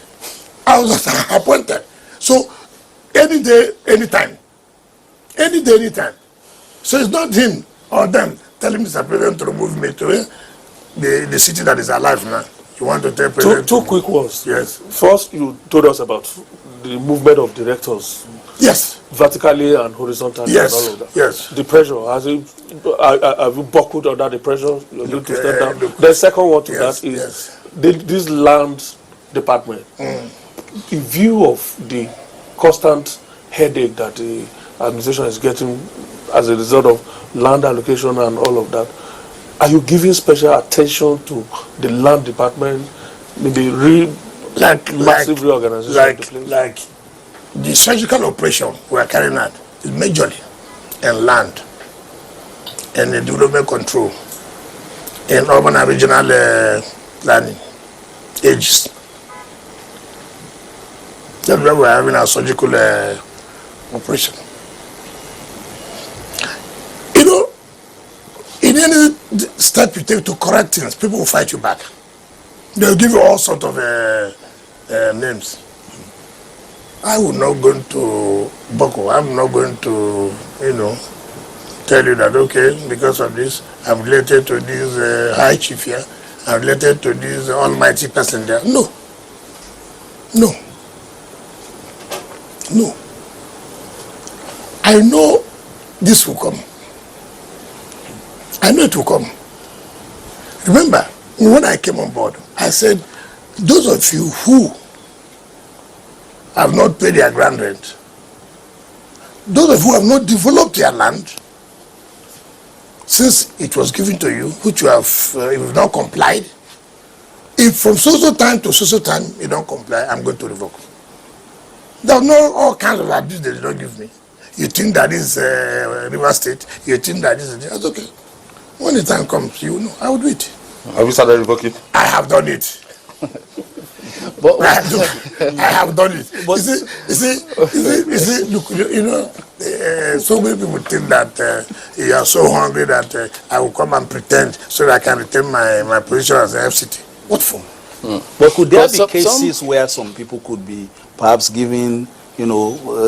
I was appointed. So, any day, anytime. Any day, anytime. So, it's not him or them telling Mr. President to remove me to the city that is alive now. You want to tell Two, President? two quick ones. Yes. First, you told us about the movement of directors. Yes. Vertically and horizontally Yes. and all of that. Yes. The pressure, have you buckled under the pressure? You're going to step down. Look. The second one to Yes, that is yes. this land department. In view of the constant headache that the administration is getting as a result of land allocation and all of that, are you giving special attention to the land department, maybe massive reorganization of the place? Like the surgical operation we are carrying out is majorly in land and the development control in urban and regional planning ages. That's why we are having a surgical operation. You know, in any step you take to correct things, people will fight you back. They'll give you all sorts of names. I will not go to Boko. I'm not going to, tell you that, okay, because of this, I'm related to this high chief here. I'm related to this almighty person there. No. I know this will come. I know it will come. Remember, when I came on board, I said, those of you who have not paid their ground rent, those of you who have not developed their land, since it was given to you, which you have not complied, if from so time to so time you don't comply, I'm going to revoke. There are no all kinds of abuse they did not give me. You think that is River State, you think that is, that's okay. When the time comes, you know, I will do it. Have you started revoking? I have done it. But I have done it. You see, look, so many people think that you are so hungry that I will come and pretend so that I can retain my position as an FCT. What for? But could there But be some- cases where some people could be perhaps giving,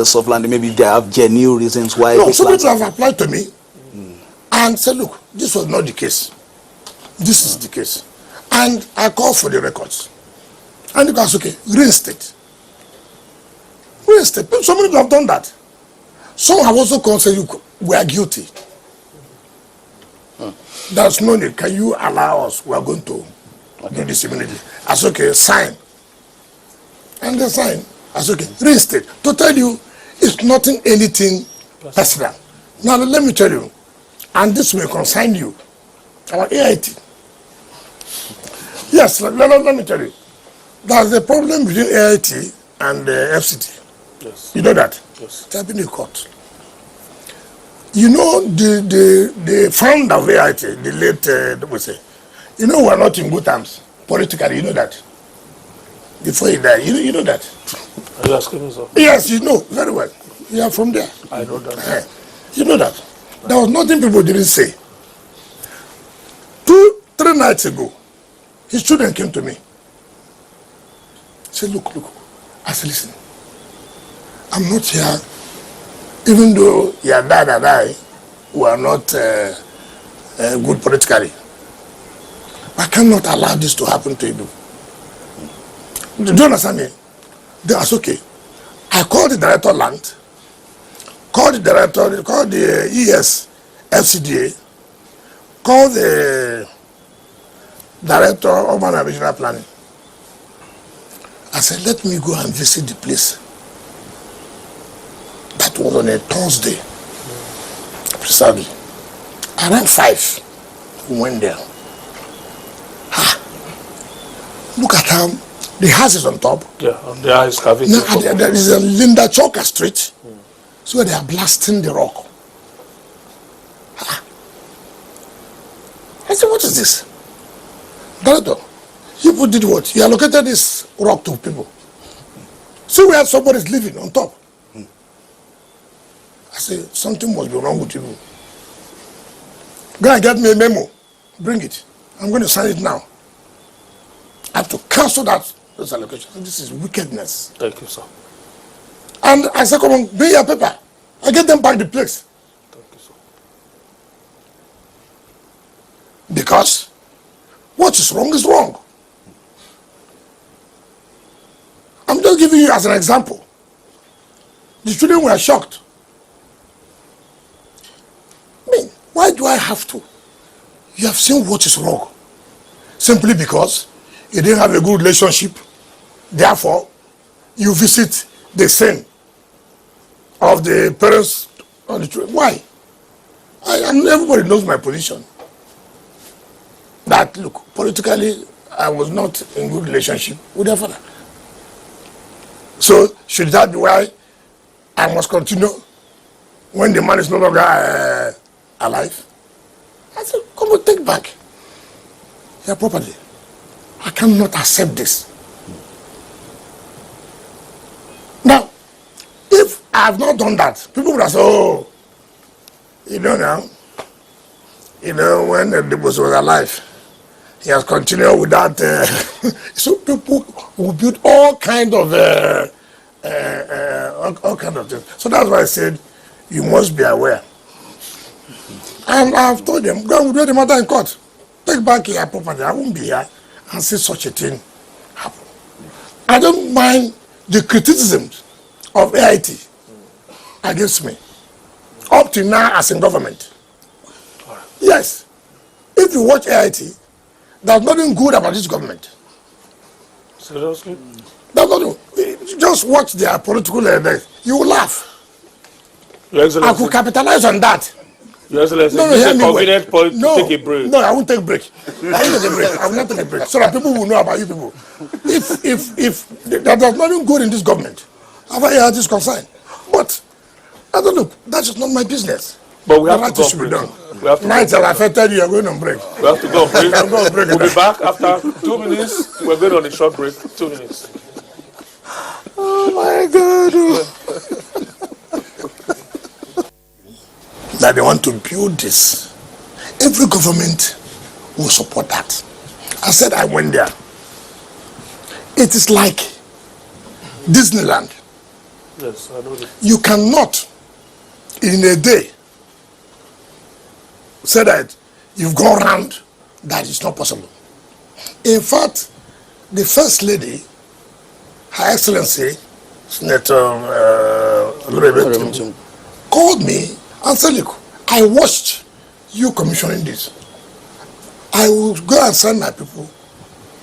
soft land, maybe they have genuine reasons why? No, those some lands- people have applied to me and said, look, this was not the case. This is the case. And I called for the records. And the guy said, okay, reinstate. Reinstate. Some people have done that. Some have also called and said, we are guilty. There's no need. Can you allow us? We are going to do this immediately. I said, okay, sign. And they sign. I said, okay, reinstate. To tell you, it's nothing, anything personal. Now, let me tell you, and this will concern you, our AIT. Yes, let me tell you. There's a problem between AIT and FCT. Yes. You know that? Yes. They have been in court. You know, the founder of AIT, the late, we say, we are not in good terms politically, you know that. Before he died, you know that. Are you asking me so? Yes, you know very well. You are from there. I know that. You know that. There was nothing people didn't say. 2-3 nights ago, his children came to me. He said, look. I said, listen, I'm not here, even though your dad and I were not good politically. I cannot allow this to happen to you. Do you understand me? That's okay. I called the director of land, called the ES, FCDA, called the director of urban and regional planning. I said, let me go and visit the place. That was on a Thursday, precisely. Around 5, we went there. Look at how the house is on top. Yeah, and the eye is caving. Now, there is a Linda Choker Street. So they are blasting the rock. I said, what is this? Director, you did what? You allocated this rock to people. See where somebody's living on top. I said, something must be wrong with you. Go and get me a memo. Bring it. I'm going to sign it now. I have to cancel those allocations. This is wickedness. Thank you, sir. And I said, come on, bring your paper. I get them back the place. Thank you, sir. Because is wrong is wrong. I'm just giving you as an example. The children were shocked. I mean, why do I have to? You have seen what is wrong. Simply because you didn't have a good relationship. Therefore, you visit the sin of the parents of the children. Why? Everybody knows my position. That, look, politically, I was not in good relationship with their father. So, should that be why I must continue when the man is no longer alive? I said, come on, take back your property. I cannot accept this. Now, if I have not done that, people would have said, oh, you know now, when the boss was alive, he has continued with that. So people will build all kind of things. So that's why I said, you must be aware. And I've told them, go and do the matter in court. Take back your property. I won't be here and see such a thing happen. I don't mind the criticisms of AIT against me. Up to now as in government. Yes. If you watch AIT, there's nothing good about this government. Seriously? There's nothing. Just watch their political you will laugh. Your Excellency. I could capitalize on that. Your Excellency, No, this is hear a me convenient well. point to take a break. No, I won't take a break. I won't take a break. I will not take a break. So that people will know about you people. If there's nothing good in this government, as far as is concerned. But I don't look, that's just not my business. But we have The to go should be break. done. We have to Night go I affected you, you're going on break. We have to go on break. I'm going on break. We'll be back after 2 minutes. We're going on a short break. 2 minutes. Oh my God. That they want to build this. Every government will support that. I said I went there. It is like Disneyland. Yes, I know that. You cannot, in a day, say that you've gone around. That is not possible. In fact, the First Lady, Her Excellency, Senator called me and said, look, I watched you commissioning this. I will go and send my people.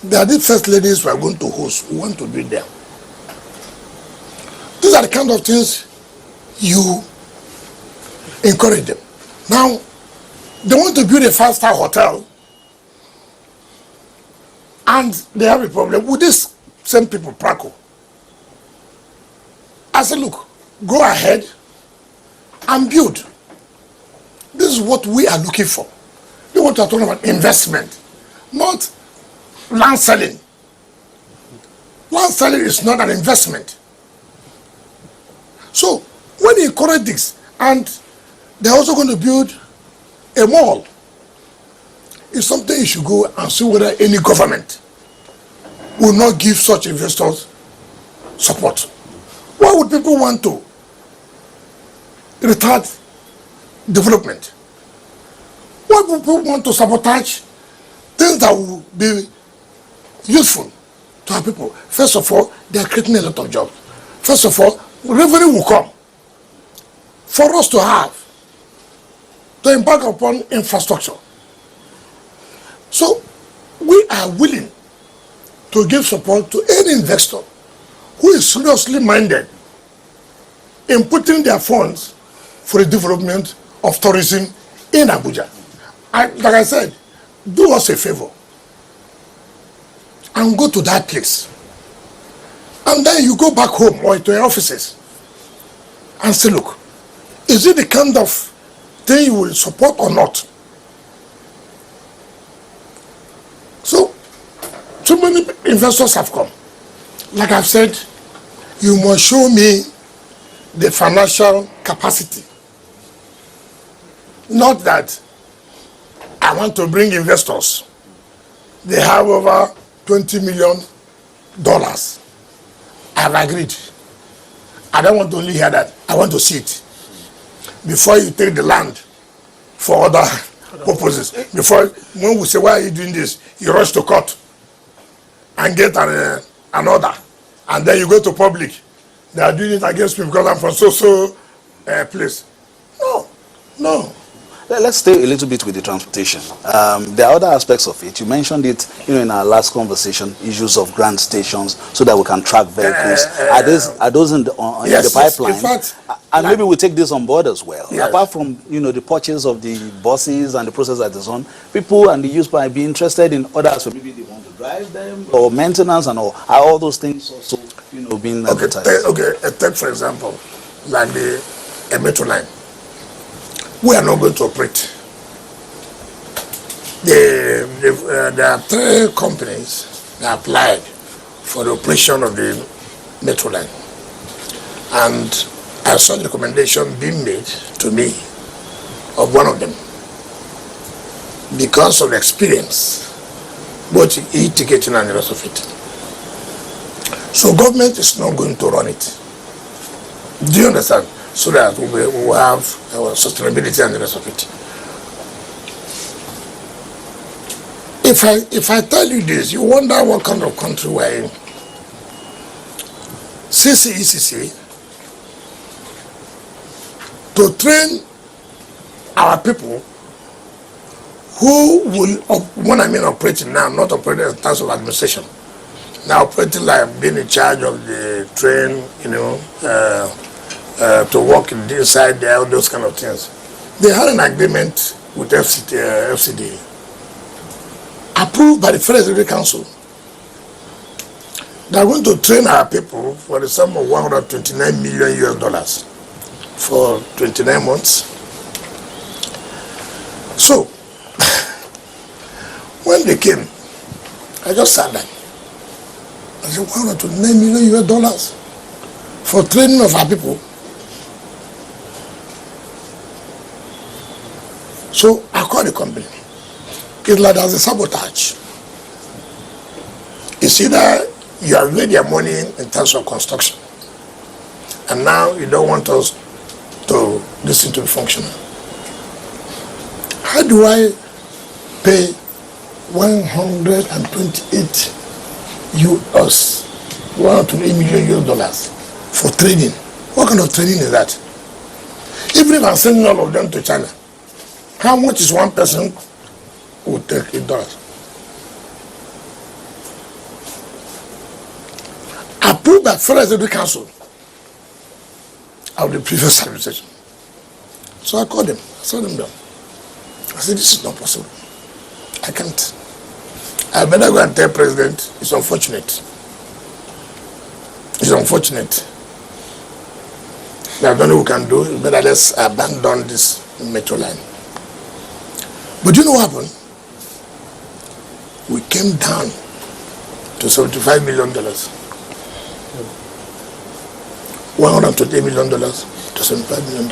There are the First Ladies we are going to host. We want to do it there. These are the kind of things you encourage them. Now, they want to build a 5-star hotel and they have a problem with this same people, Praco. I said, look, go ahead and build. This is what we are looking for. We want to talk about investment, not land selling. Land selling is not an investment. So, when you encourage this, and they're also going to build a mall, it's something you should go and see whether any government will not give such investors support. Why would people want to retard development? Why would people want to sabotage things that will be useful to our people? First of all, they are creating a lot of jobs. First of all, revenue will come for us to have to embark upon infrastructure. So we are willing to give support to any investor who is seriously minded in putting their funds for the development of tourism in Abuja. And like I said, do us a favor and go to that place. And then you go back home or to your offices and say, look, is it the kind of thing you will support or not? So many investors have come. Like I've said, you must show me the financial capacity. Not that I want to bring investors. They have over $20 million. I have agreed. I don't want to only hear that. I want to see it. Before you take the land for other purposes. Before, when we say, why are you doing this? You rush to court and get an order. And then you go to public. They are doing it against me because I'm from so place. No. Let's stay a little bit with the transportation. There are other aspects of it. You mentioned it, in our last conversation, issues of grant stations so that we can track vehicles. Are those in the pipeline? In fact, and maybe we take this on board as well. Yes. Apart from, the purchase of the buses and the process that is on, people and the youth might be interested in others, so maybe they want to drive them or maintenance and all those things also, being advertised. Take for example, like the metro line. We are not going to operate. There are 3 companies that applied for the operation of the metro line. And I saw the recommendation being made to me of one of them. Because of the experience, both e-ticketing and the rest of it. So government is not going to run it. Do you understand? So that we will have our sustainability and the rest of it. If I tell you this, you wonder what kind of country we're in. CCECC, to train our people who will, when I mean operating now, not operating in terms of administration, now operating like being in charge of the train, to work inside there, all those kind of things. They had an agreement with FCT, approved by the Federal Executive Council. They are going to train our people for the sum of $129 million for 29 months. So, when they came, I just sat down. I said, $129 million for training of our people. So I called the company. It's like there's a sabotage. It's either you have made your money in terms of construction, and now you don't want us to listen to be functional. How do I pay 128 million for training? What kind of training is that? Even if I'm sending all of them to China, how much is one person would take $8? Approved by Federal Executive Council of the previous administration. So I called them, I saw them down. I said, this is not possible. I can't. I better go and tell President, it's unfortunate. It's unfortunate. There's nothing we can do, better let's abandon this metro line. But you know what happened? We came down to $75 million. $128 million to $75 million.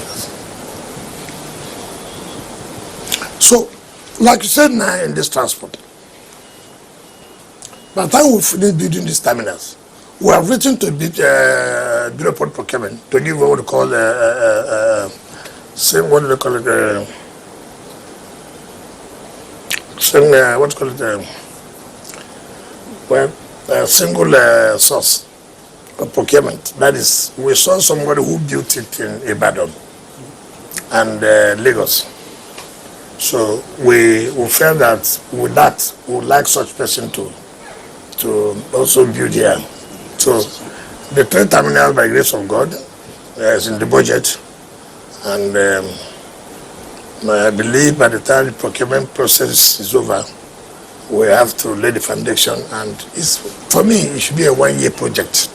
So, like you said now in this transport, by the time we finish building these terminals, we have written to the Bureau of Port Procurement to give what we call single source of procurement. That is, we saw somebody who built it in Ibadan and Lagos. So we felt that with that, we would like such person to also build here. So the 3 terminals, by grace of God, is in the budget, and I believe by the time the procurement process is over, we have to lay the foundation, and for me, it should be a 1-year project.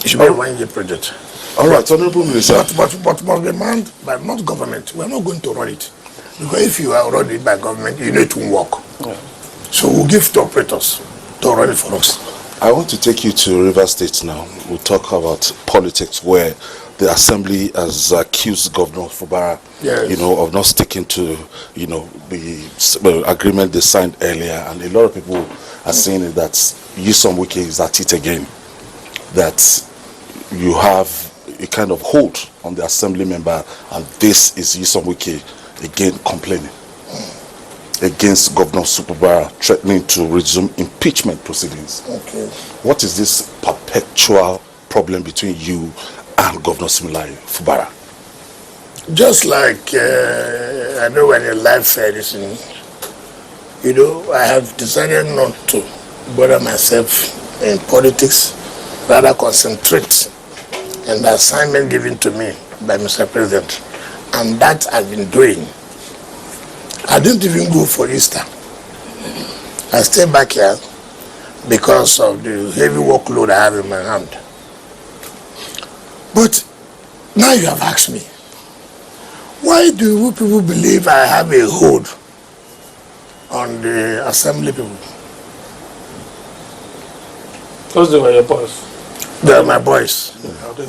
It should be a 1-year project. All right, Honorable Minister. But must be manned by not government. We are not going to run it. Because if you are run it by government, you need to work. Yeah. So we'll give to operators to run it for us. I want to take you to River State now. We'll talk about politics, where the assembly has accused Governor Fubara, yes, of not sticking to, the agreement they signed earlier. And a lot of people are saying that Nyesom Wike is at it again. That you have a kind of hold on the assembly member, and this is Nyesom Wike, again complaining against Governor Supubara, threatening to resume impeachment proceedings. Okay. What is this perpetual problem between you and Governor Similai Fubara? Just like I know when your life is in, I have decided not to bother myself in politics, rather concentrate on the assignment given to me by Mr. President. And that I've been doing. I didn't even go for Easter. I stayed back here because of the heavy workload I have in my hand. But now you have asked me, why do you people believe I have a hold on the assembly people? Because they were your boss. They are my boys.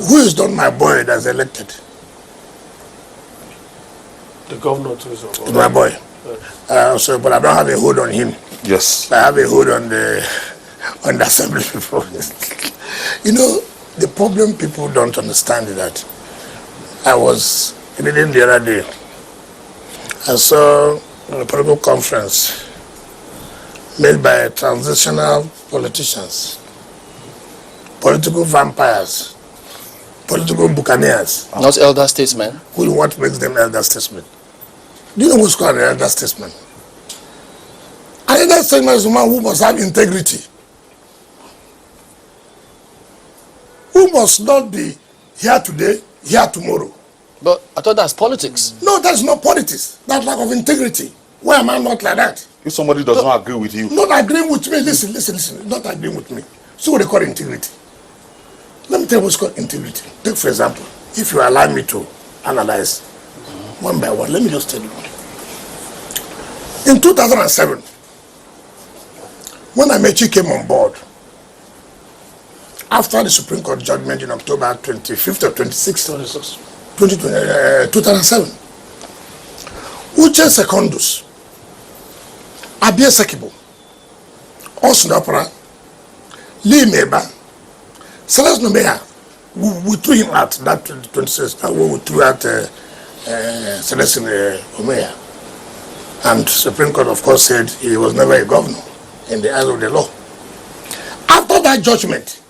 Who is not my boy that's elected? The governor too is your boss. My boy. But I don't have a hold on him. Yes. I have a hold on the assembly people. The problem people don't understand is that I was reading the other day. I saw a political conference made by transitional politicians, political vampires, political buccaneers. Not elder statesmen. What makes them elder statesmen? Do you know what's called an elder statesman? An elder statesman is a man who must have integrity, who must not be here today, here tomorrow. But I thought that's politics. No, that's not politics. That's lack of integrity. Why am I not like that? If somebody does not agree with you. Not agreeing with me. Listen. Not agreeing with me. So what they call integrity. Let me tell you what's called integrity. Take for example, if you allow me to analyze one by one, let me just tell you. In 2007, when Amechi came on board, after the Supreme Court judgment in October 25th or 26th, 2007, Uche Secondus, Abia Sekibo, Osnopra, Lee Meba, Celeste Nomeha, we threw him out that 26th, we threw out Celeste Nomeha. And Supreme Court, of course, said he was never a governor in the eyes of the law. After that judgment,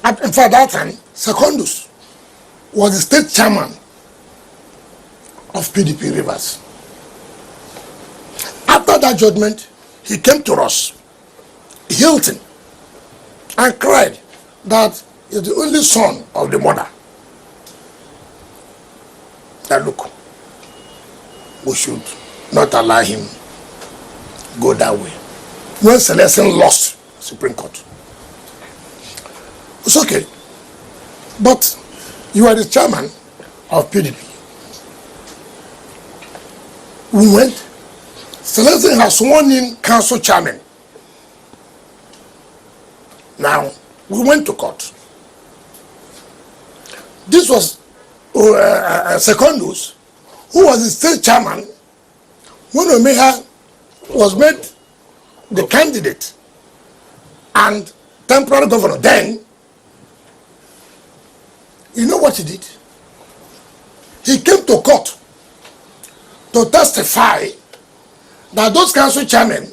in fact, that time, Secondus was the state chairman of PDP Rivers. After that judgment, he came to us, Hilton, and cried that he's the only son of the mother. That look, we should not allow him go that way. When Celestin lost Supreme Court, it's okay. But you are the chairman of PDP. We went. Celestin has sworn in council chairman. Now, we went to court. This was Secondus, who was the state chairman when Omeha was made the candidate and temporary governor. Then, you know what he did? He came to court to testify that those council chairmen,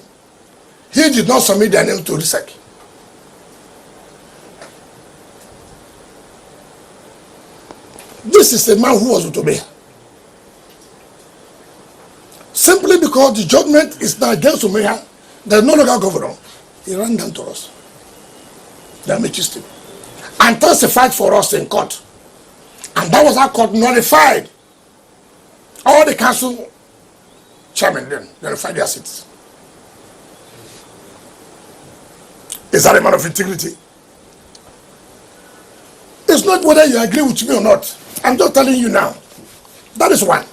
he did not submit their name to RISEC. This is a man who was with Omeha. Simply because the judgment is now against Omeha, there is no longer governor, he ran down to us. They made him and testified for us in court. And that was how court nullified all the council chairmen then, nullified their seats. Is that a man of integrity? It's not whether you agree with me or not. I'm just telling you now. That is one.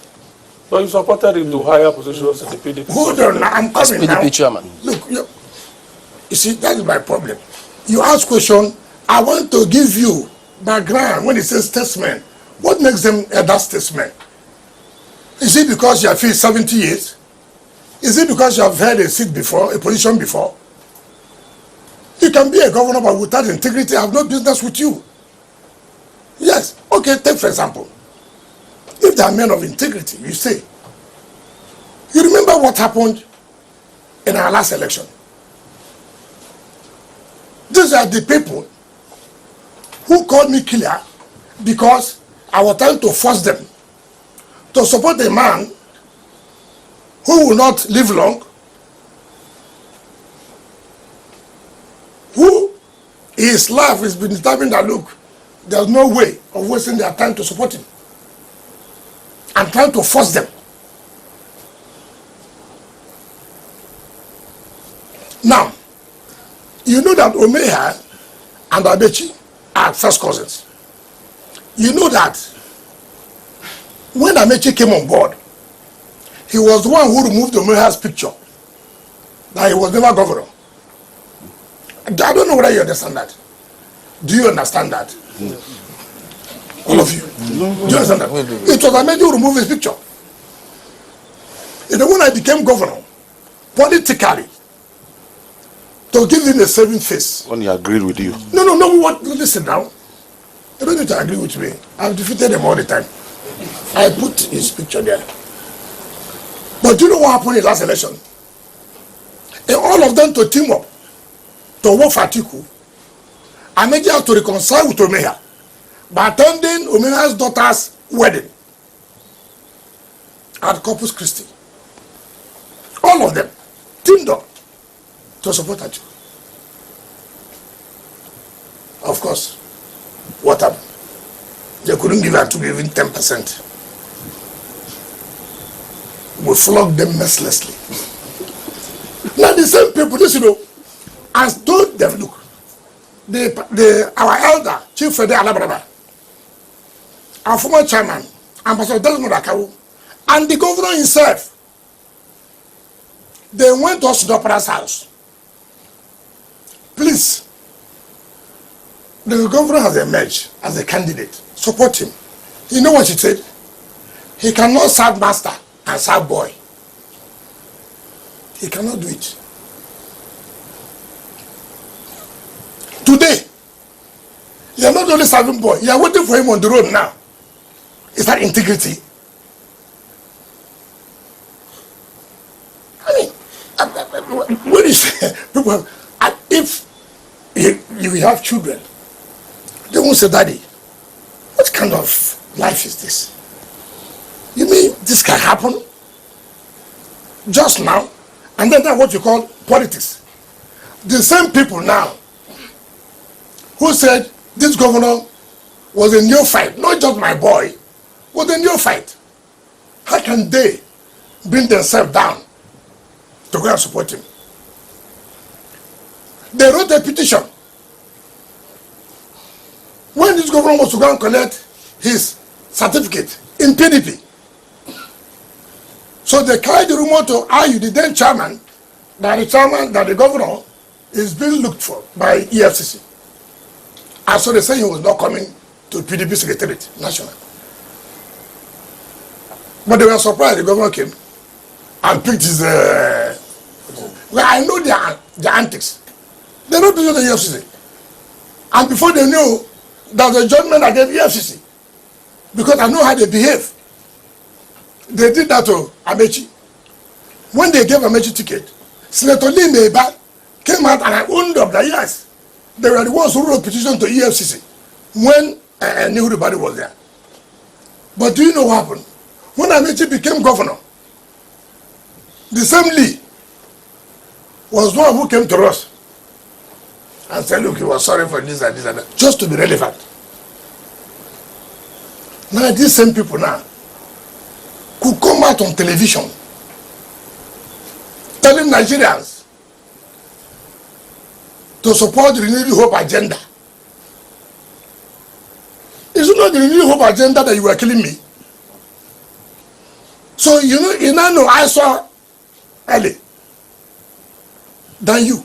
But you supported him to higher positions in the PDP. Hold on, I'm As coming PDP now. chairman. Look, you see, that is my problem. You ask question, I want to give you background when it says statesman. What makes them elder statesmen? Is it because you have filled 70 years? Is it because you have held a seat before, a position before? You can be a governor but without integrity, I have no business with you. Yes, okay, take for example, if they are men of integrity, you say. You remember what happened in our last election? These are the people who called me killer because I was trying to force them to support a man who will not live long, who his life has been determined that, look, there's no way of wasting their time to support him. I'm trying to force them. Now, you know that Omeha and Abechi are first cousins. You know that when Amechi came on board, he was the one who removed Omeha's picture, that he was never governor. I don't know whether you understand that. Do you understand that? All of you. Do you understand that? It was Amechi who removed his picture. You know, when I became governor, politically, to give him a saving face. When he agreed with you. No, what? Listen now. You don't need to agree with me. I've defeated him all the time. I put his picture there. But do you know what happened in the last election? And all of them to team up to work for Atiku. Amechi had to reconcile with Omeha by attending Omeha's daughter's wedding at Corpus Christi. All of them teamed up to support Atiku. Of course, what happened? They couldn't give Atiku even 10%. We flogged them mercilessly. Now the same people, this, you know, as told them, look, our elder, Chief Fede Alabraba, our former chairman, Ambassador Desmond Akawu, and the governor himself, they went to Osudopara's house. Please, the governor has emerged as a candidate. Support him. You know what he said? He cannot serve master and serve boy. He cannot do it. Today, you are not only serving boy, you are waiting for him on the road now. Is that integrity? I mean, what is people? If you have children, they won't say, Daddy, what kind of life is this? You mean this can happen just now? And then that's what you call politics. The same people now who said this governor was a neophyte, not just my boy, was a neophyte. How can they bring themselves down to go and support him? They wrote a petition. When this governor was to go and collect his certificate in PDP, so they carried the rumor to argue the then chairman that the governor is being looked for by EFCC. And so they say he was not coming to PDP Secretariat National. But they were surprised the governor came and picked his... Well, I know their antics. They don't do the EFCC. And before they knew, there was a judgment against EFCC. Because I know how they behave. They did that to Amechi. When they gave Amechi ticket, Senator Lee Meiba came out and I owned up that yes, they were the ones who wrote petition to EFCC when Nehru Badi was there. But do you know what happened? When Amechi became governor, the same Lee was one who came to us and said, look, he was sorry for this and this and that, just to be relevant. Now these same people now could come out on television telling Nigerians to support the Renewed Hope agenda. Is it not the Renewed Hope agenda that you were killing me? So you now know I saw early than you.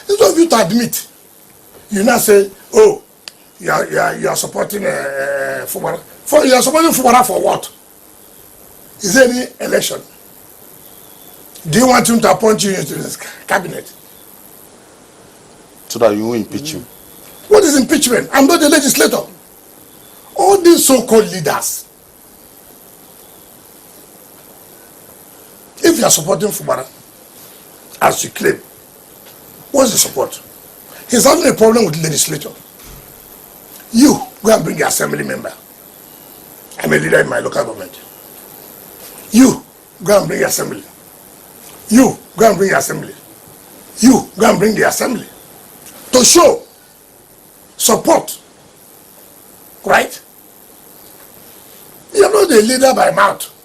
Instead of you to admit, you now say, oh, you are supporting Fubara. You are supporting Fubara for what? Is there any election? Do you want him to appoint you into this cabinet? So that you will impeach him. What is impeachment? I'm not the legislator. all these so-called leaders, if you are supporting Fubara, as you claim, what's the support? He's having a problem with the legislature. You go and bring your assembly member. I'm a leader in my local government. You go and bring your assembly. You go and bring your assembly. You go and bring the assembly to show support. Right? You're not a leader by mouth.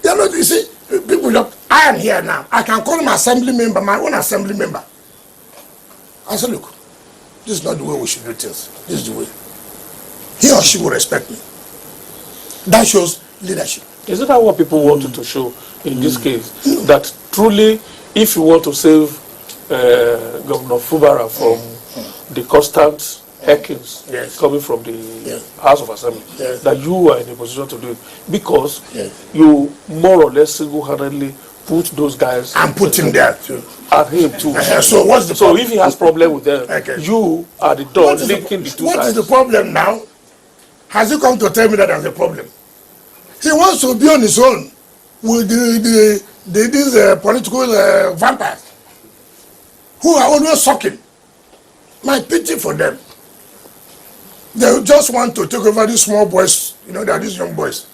You're not, you see, people look, I am here now. I can call him assembly member, my own assembly member. I said, look, this is not the way we should do things. This is the way. He or she will respect me. That shows leadership. Isn't that what people wanted to show in this case? That truly, if you want to save Governor Fubara from the constant hackings coming from the House of Assembly, that you are in a position to do it because you more or less single-handedly put those guys and put him there too. And him too. So what's the problem? If he has problem with them, you are the door linking the two sides. What is the problem now? Has he come to tell me that there's a problem? He wants to be on his own with these political vampires who are always sucking. My pity for them. They just want to take over these small boys, you know, they are these young boys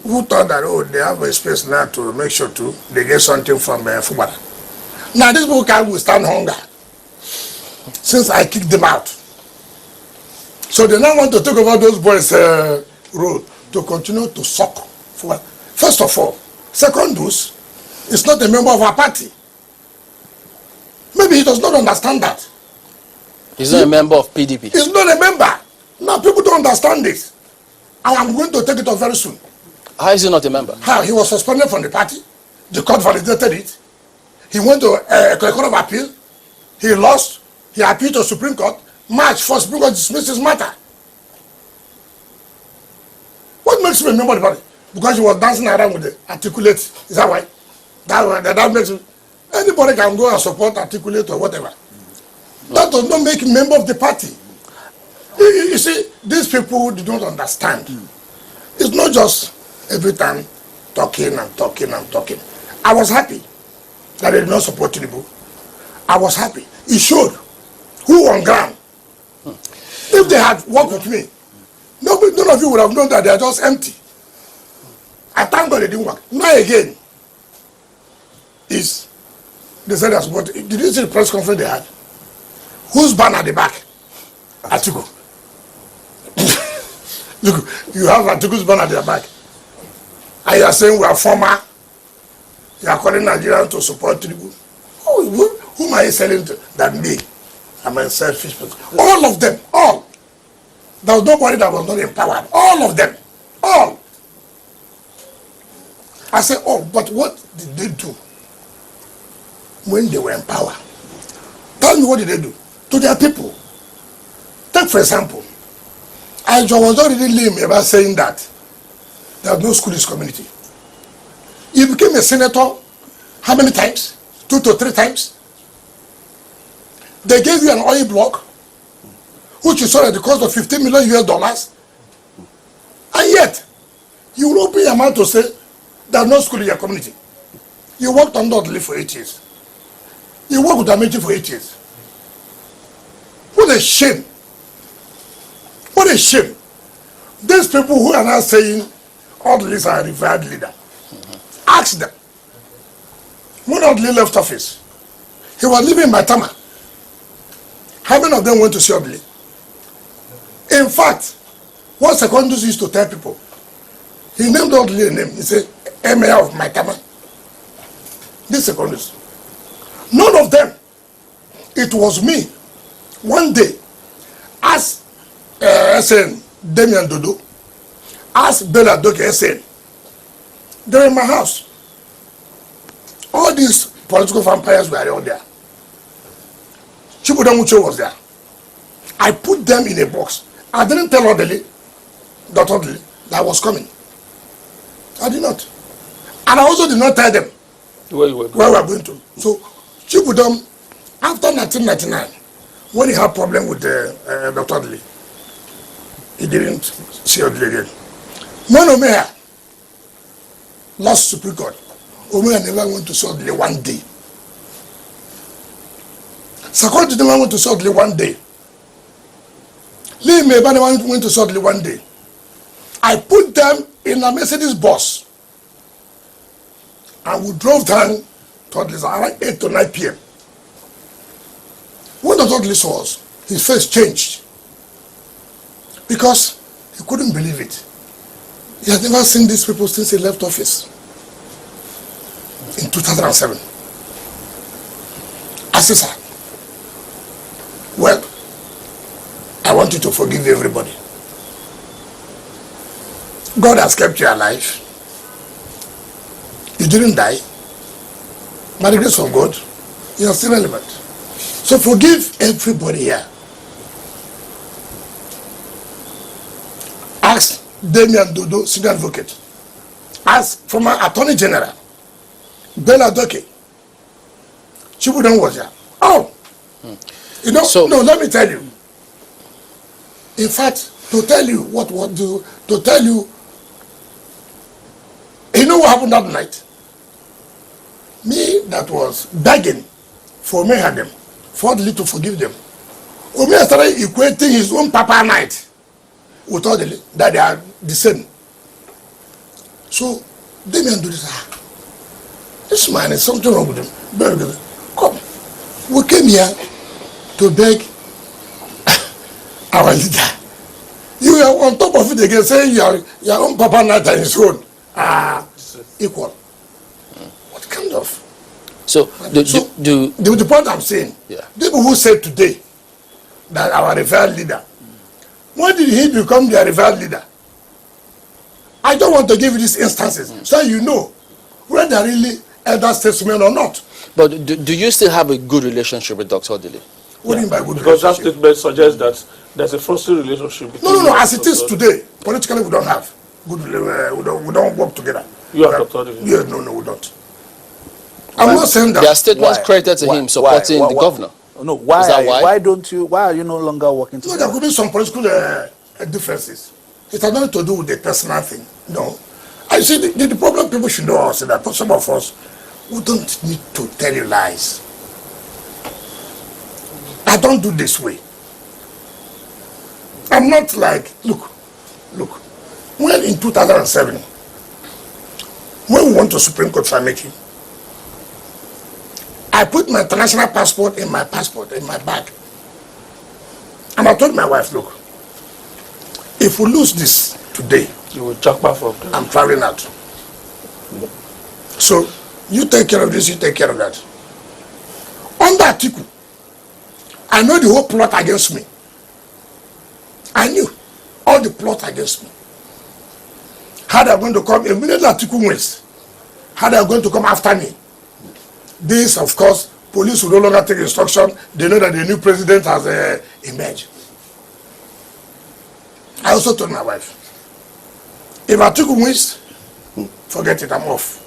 who thought that, oh, they have a space now to make sure they get something from Fubara. Now these people can't withstand hunger since I kicked them out. So they now want to take over those boys' role to continue to suck Fubara. First of all, second dose is not a member of our party. Maybe he does not understand that. He's not a member of PDP. He's not a member. Now people don't understand this. And I'm going to take it up very soon. How is he not a member? How? He was suspended from the party. The court validated it. He went to a court of appeal. He lost. He appealed to Supreme Court. March 1st, Supreme Court dismissed his matter. What makes him a member of the party? Because he was dancing around with the articulate. Is that why? That makes him. Anybody can go and support articulate or whatever. That does not make him a member of the party. You see, these people do not understand. It's not just every time talking and talking and talking. I was happy that they did not support Tinubu. I was happy. It showed who on ground. If they had worked with me, none of you would have known that they are just empty. I thank God they didn't work. Now again, they said that's what. Did you see the press conference they had? Whose banner at the back? Atiku. Look, you have Atiku's banner at the back. And you are saying we are former. You are calling Nigerians to support Tinubu. Oh, whom are you selling to? Than me. I'm a selfish person. All of them, all. There was nobody that was not empowered. All of them. All. I said, oh, but what did they do when they were in power? Tell me, what did they do to their people? Take, for example, I was already lame about saying that there was no school in this community. You became a senator how many times? 2 to 3 times. They gave you an oil block, which you saw at the cost of $15 million US. And yet, you will open your mouth to say there's no school in your community. You worked on Dudley for 8 years. You worked with Amechi for 8 years. What a shame. What a shame. These people who are now saying Dudley are a revered leader. Ask them. When Dudley left office, he was living in Maitama. How many of them went to see Dudley? In fact, what Secondus used to tell people, he named Dudley a name. He said, Emir of Maitama. This Secondus. None of them. It was me. One day, ask SN Damian Dodo, ask Bella Doke SN. They're in my house. All these political vampires were all there. Chibudamucho was there. I put them in a box. I didn't tell Dr. Odili, that I was coming. I did not. And I also did not tell them where we were going to. So, Chibudam, after 1999, when he had problem with Dr. Odili, he didn't see Odile again. When Omeya lost Supreme Court, Omeya never went to see Odile one day. Sakoti never went to see Odile one day. Lee Meba never went to see Odile one day. I put them in a Mercedes bus and we drove down to Odile around 8 to 9 p.m. When the Odile saw us, his face changed because he couldn't believe it. He had never seen these people since he left office in 2007. I said, sir, well, I want you to forgive everybody. God has kept you alive. You didn't die. By the grace of God, you are still relevant. So forgive everybody here. Ask Damian Dodo, senior advocate. Ask former Attorney General, Bella Doke. Chibudan was here. Oh! You know, so, no, let me tell you. In fact, to tell you to tell you, you know what happened that night? Me that was begging for me and them, for Odile to forgive them. Omeya started equating his own papa night with Odile, that they are the same. So, Damian do this. This man is something wrong with him. Come, we came here to beg our leader. You are on top of it again, saying your own papa night and his own are equal. What kind of? So, the point I'm saying, people who say today that our revered leader, when did he become their revered leader? I don't want to give you these instances, so you know whether they're really elder statesmen or not. But do you still have a good relationship with Dr. Odile? What do you mean by good because relationship? That statement suggests that there's a frustrated relationship between No, as it is today, politically we don't have good, we don't work together. You are Dr. Odile? Yeah, no, we don't. I'm not saying that. There are statements credited to him supporting the governor. No, why? Is that why? Why are you no longer working No, together? there could be some political differences. It has nothing to do with the personal thing. No. I see the problem people should know also that for some of us, we don't need to tell you lies. I don't do this way. I'm not like, look, when in 2007, when we went to Supreme Court for making, I put my international passport in my bag. And I told my wife, look, if we lose this today, you will chuck back from them. I'm traveling out. So you take care of this, you take care of that. Under Atiku, I know the whole plot against me. I knew all the plot against me. How they are going to come, immediately Atiku wins, how they are going to come after me. This, of course, police will no longer take instruction. They know that the new president has emerged. I also told my wife, if Atiku wins, forget it, I'm off.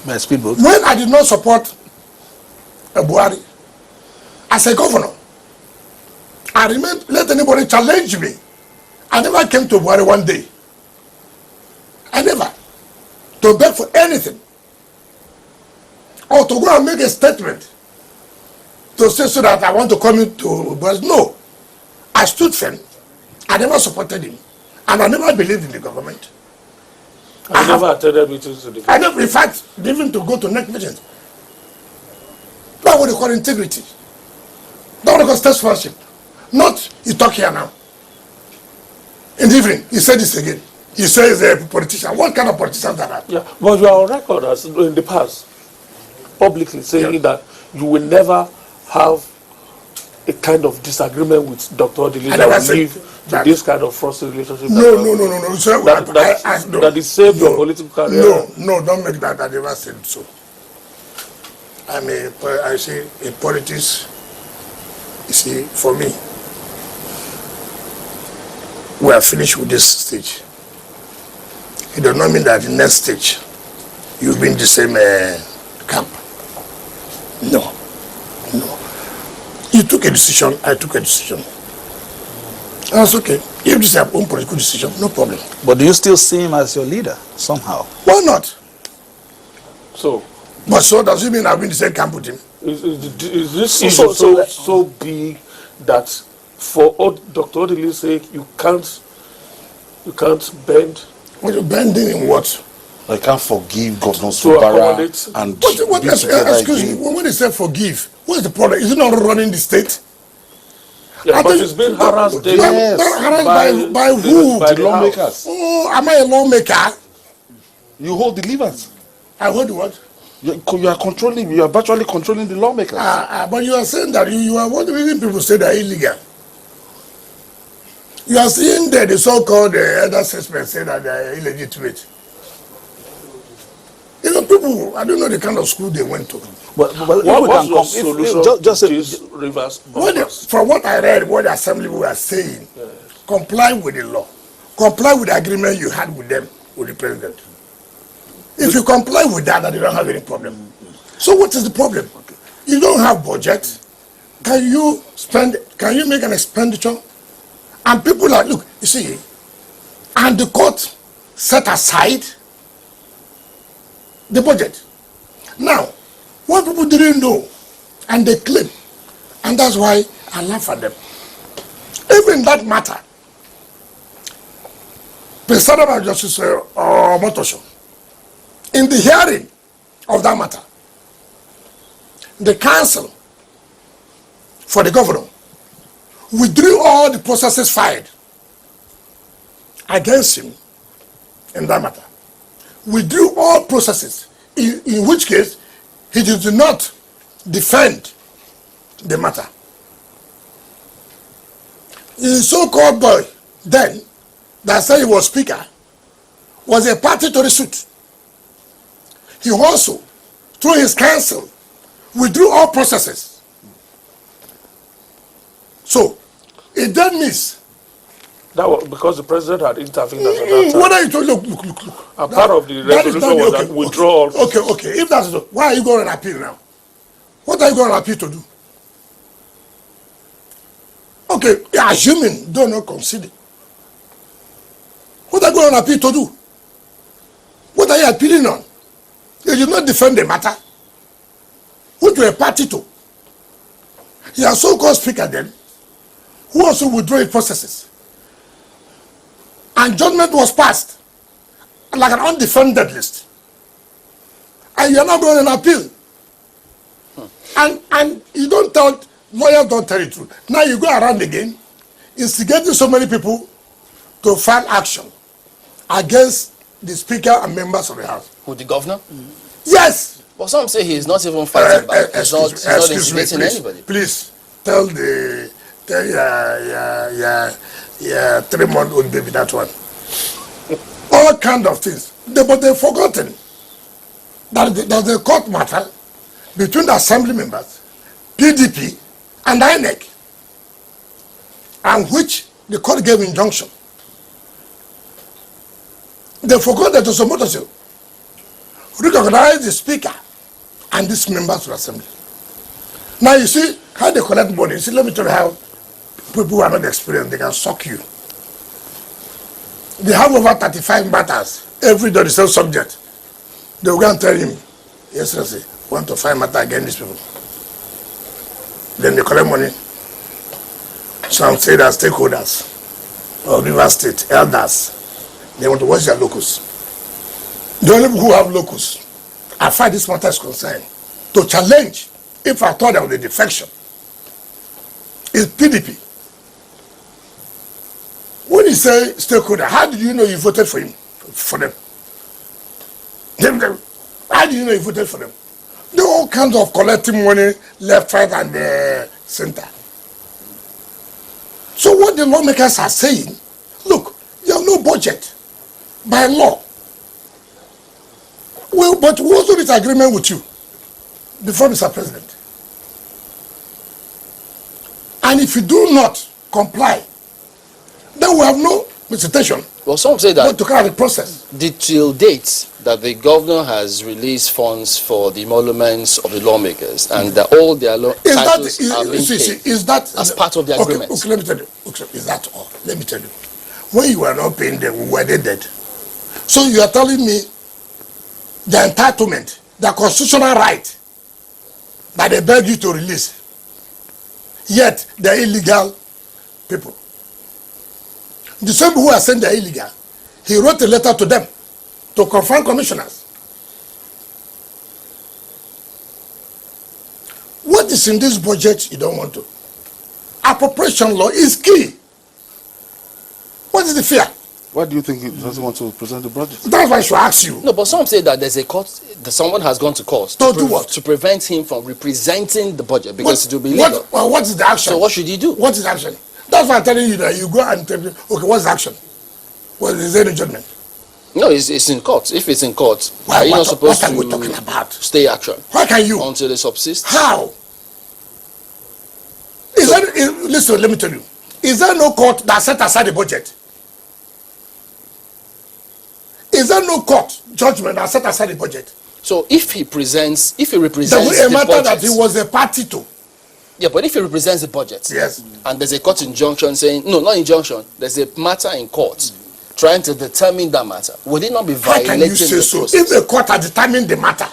My speedboat. When I did not support Buhari as a governor, I remained, let anybody challenge me. I never came to Buhari one day. I never. To beg for anything. Or to go and make a statement to say so that I want to come into Buhari. No. I stood firm. I never supported him. And I never believed in the government. I never attended meetings to the I never, in fact, even to go to next meetings. That's what they call integrity. That's what they call statesmanship. Not, you talk here now. In the evening, he said this again. He says a politician. What kind of politicians are that? Yeah, but you are on record as in the past, publicly saying that you will never have a kind of disagreement with Dr. Odile that will lead to this kind of frustrated relationship. No. So that it saved your political career. No, don't make that. I never said so. I say in politics, you see, for me, we are finished with this stage. It does not mean that the next stage, you'll be in the same camp. No. You took a decision, I took a decision. That's okay. If this is your own political decision, no problem. But do you still see him as your leader somehow? Why not? So, But so does it mean I've been in the same camp with him? is this issue so big that for Dr. Odili's sake, you can't bend? What you bending in what? I can't forgive Governor To Subara accommodate. and What be together excuse me, again. when they say forgive, what's the problem? Is it not running the state? Yeah, I but think- it's been harassed daily. Harassed by the- who? by The the House. lawmakers. Oh, am I a lawmaker? You hold the levers. I heard what? You are controlling, you are virtually controlling the lawmakers. But you are saying that you are what the reason people say they're illegal. You are seeing that the so-called elder statesmen say that they are illegitimate. You know, people, I don't know the kind of school they went to. But What's your solution just to these rivers bumpers? From what I read, what the assembly were saying, comply with the law. Comply with the agreement you had with them, with the president. If you comply with that, then you don't have any problem. So what is the problem? You don't have budget. Can you make an expenditure? And people are, look, you see, and the court set aside the budget. Now, what people didn't know, and they claim, and that's why I laugh at them. Even that matter, presided by Justice Motosho, in the hearing of that matter, the council for the governor withdrew all the processes filed against him in that matter. Withdrew all processes, in which case he did not defend the matter. The so-called boy then that said he was speaker was a party to the suit. He also, through his counsel, withdrew all processes. So, it then means That was because the president had intervened at that time. what are you talking? Look. A part of the resolution was that withdrawal. Okay. If that's the, why are you going to appeal now? What are you going to appeal to do? Okay, assuming do not consider. What are you going to appeal to do? What are you appealing on? You did not defend the matter, which you were party to. Your so-called speaker then, who also withdrew his processes. And judgment was passed like an undefended list. And you're not going to appeal. And you don't tell, lawyers don't tell the truth. Now you go around again, instigating so many people to file action against the speaker and members of the House. Who, the governor? Yes! But some say he's not even fighting back. He's not instigating anybody. Please, tell your 3-month-old baby that one. All kind of things. But they've forgotten that there's a court matter between the assembly members, PDP, and INEC, and which the court gave injunction. They forgot that Joseph Motosho recognized the speaker and these members of the assembly. Now you see how they collect money. You see, let me tell you how people who are not experienced, they can suck you. They have over 35 matters. Every day the same subject. They will go and tell him, yes, sir, want to find matter against these people. Then they collect money. Some say that stakeholders of River State, elders, they want to watch their locus. The only people who have locus, as far as this matter is concerned, to challenge, if I thought there was a defection, is PDP. When you say stakeholder, how did you know you voted for him, for them? How did you know you voted for them? They all kinds of collecting money left, right, and center. So what the lawmakers are saying, look, you have no budget by law. Well, but we also reach agreement with you before Mr. President. And if you do not comply, then we have no visitation. Well, some say But that to carry the process. the till date that the governor has released funds for the emoluments of the lawmakers and that all their titles are being paid Is that as part of the agreement. Okay, let me tell you. Okay, is that all? Let me tell you. When you were not paying them, we were dead. So you are telling me the entitlement, the constitutional right that they beg you to release, yet they're illegal people. The same who are saying they're illegal, he wrote a letter to them to confront commissioners. What is in this budget you don't want to? Appropriation law is key. What is the fear? Why do you think he doesn't want to present the budget? That's why I should ask you. No, but some say that there's a court, that someone has gone to court To do what? to prevent him from representing the budget because it will be illegal. What is the action? So what should he do? What is the action? That's why I'm telling you that you go and tell me, okay, what's the action? Well, is there any judgment? No, it's in court. If it's in court, Why- are you not what supposed are we to talking about? stay action Why can you? until it subsists? How? Listen, let me tell you. Is there no court that set aside the budget? Is there no court judgment that set aside the budget? So if he represents There the was a matter budget, that he was a party to. yeah, but if he represents the budget, Yes. and there's a court injunction saying, no, not injunction, there's a matter in court trying to determine that matter, would it not be How violating can you say the so? process? If the court had determined the matter,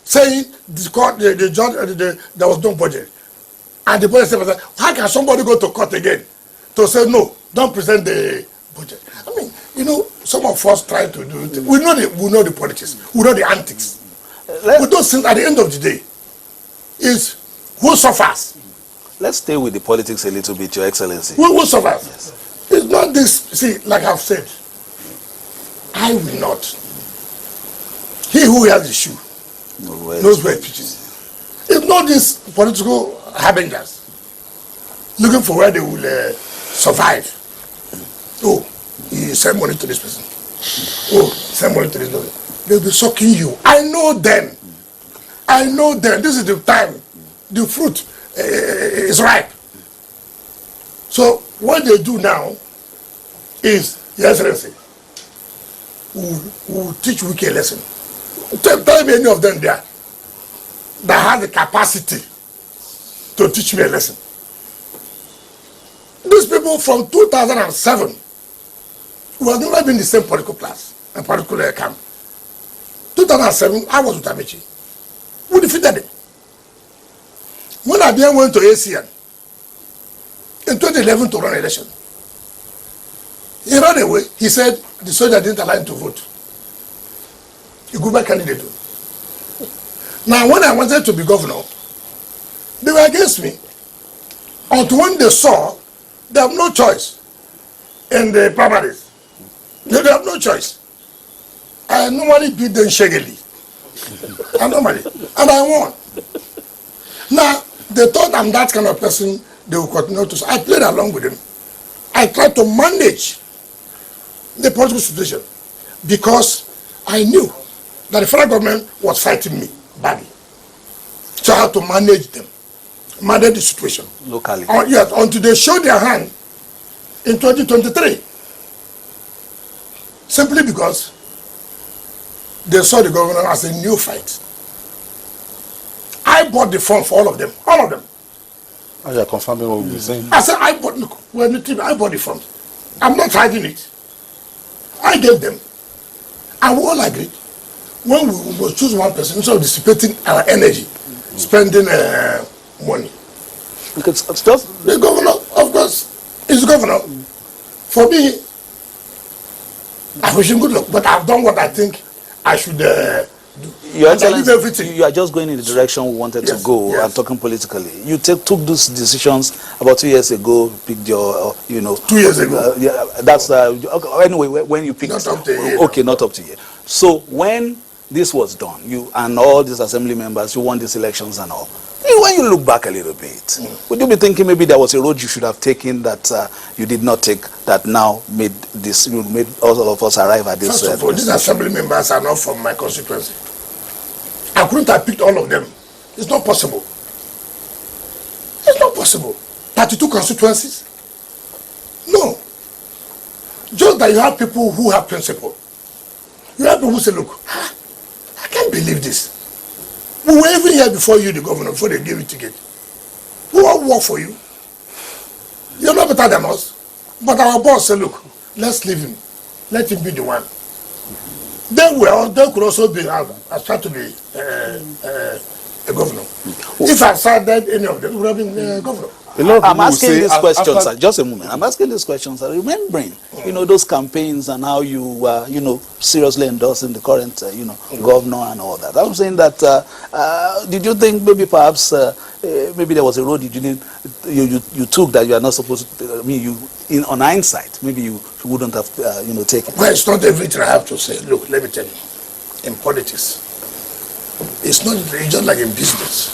saying the court, the judge, there was no budget, and the budget said, how can somebody go to court again to say no, don't present the budget? I mean, you know, some of us try to do it. We know the politics, we know the antics. We don't think at the end of the day is who suffers. Let's stay with the politics a little bit, Your Excellency. Who suffers? Yes. It's not this. See, like I've said, I will not. He who has the shoe knows where it pitches. It's not these political harbingers looking for where they will survive. Oh, you send money to this person. Oh, send money to this person. They'll be sucking you. I know them. I know them. This is the time. The fruit is ripe. So what they do now is, Your Excellency, we'll teach Wiki a lesson. Tell me any of them there that has the capacity to teach me a lesson. These people from 2007, we have never been in the same political class and political camp. 2007, I was with Amici. We defeated him. When I then went to ACN in 2011 to run election, he ran away. He said the soldier didn't allow him to vote. He go back candidate. Now, when I wanted to be governor, they were against me. Until when they saw they have no choice in the primaries. They have no choice. I normally beat them shaggy. And I won. Now, they thought I'm that kind of person they will continue to. I played along with them. I tried to manage the political situation because I knew that the federal government was fighting me badly. So I had to manage them, manage the situation. Locally. Yes, until they showed their hand in 2023. Simply because they saw the government as a new fight. I bought the phone for all of them. All of them. Oh, you're confirming what we've been saying. I said, I bought the phone. I'm not hiding it. I gave them. And we all agreed. When we must choose one person, instead of dissipating our energy, spending money. Because it's just The governor, of course, is the governor. For me, I wish him good luck. But I've done what I think I should do. Your And I leave Excellency, everything. you are just going in the direction we wanted Yes, to go yes. and talking politically. You took those decisions about 2 years ago, picked your, 2 years ago. Yeah, that's, okay, anyway, when you picked. Not up to a year. Okay, not up to a year. So when this was done, you and all these assembly members, you won these elections and all. When you look back a little bit, would you be thinking maybe there was a road you should have taken that you did not take that now made this, you made all of us arrive at this? First of all, these assembly members are not from my constituency. I couldn't have picked all of them. It's not possible. It's not possible. 32 constituencies? No. Just that you have people who have principle. You have people who say, look, I can't believe this. We were even here before you, the governor, before they gave you ticket. We all work for you. You're not better than us. But our boss said, look, let's leave him. Let him be the one. They could also be aspired to be a governor. If I started any of them, would have been governor. I'm asking these questions, sir. Just a moment. I'm asking these questions, sir. Remembering, those campaigns and how you were, seriously endorsing the current, governor and all that. I'm saying that, did you think maybe perhaps, maybe there was a road you took that you are not supposed to, on hindsight, maybe you wouldn't have, taken? Well, it's not everything I have to say. Look, let me tell you. In politics, it's just like in business.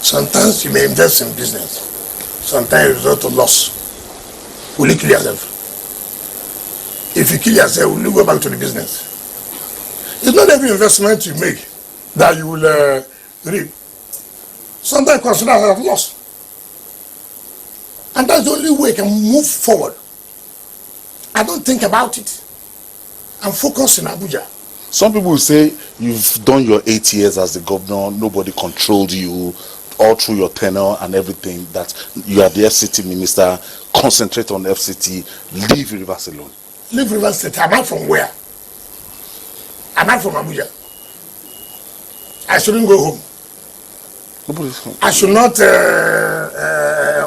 Sometimes you may invest in business. Sometimes you result to loss. Will you kill yourself? If you kill yourself, will you go back to the business? It's not every investment you make that you will reap. Sometimes consider as a loss. And that's the only way you can move forward. I don't think about it. I'm focused in Abuja. Some people will say you've done your 8 years as the governor, nobody controlled you all through your tenure and everything, that you are the FCT minister, concentrate on FCT, leave Rivers alone. Leave Rivers State. Am I from where? Am I from Abuja? I shouldn't go home. I should not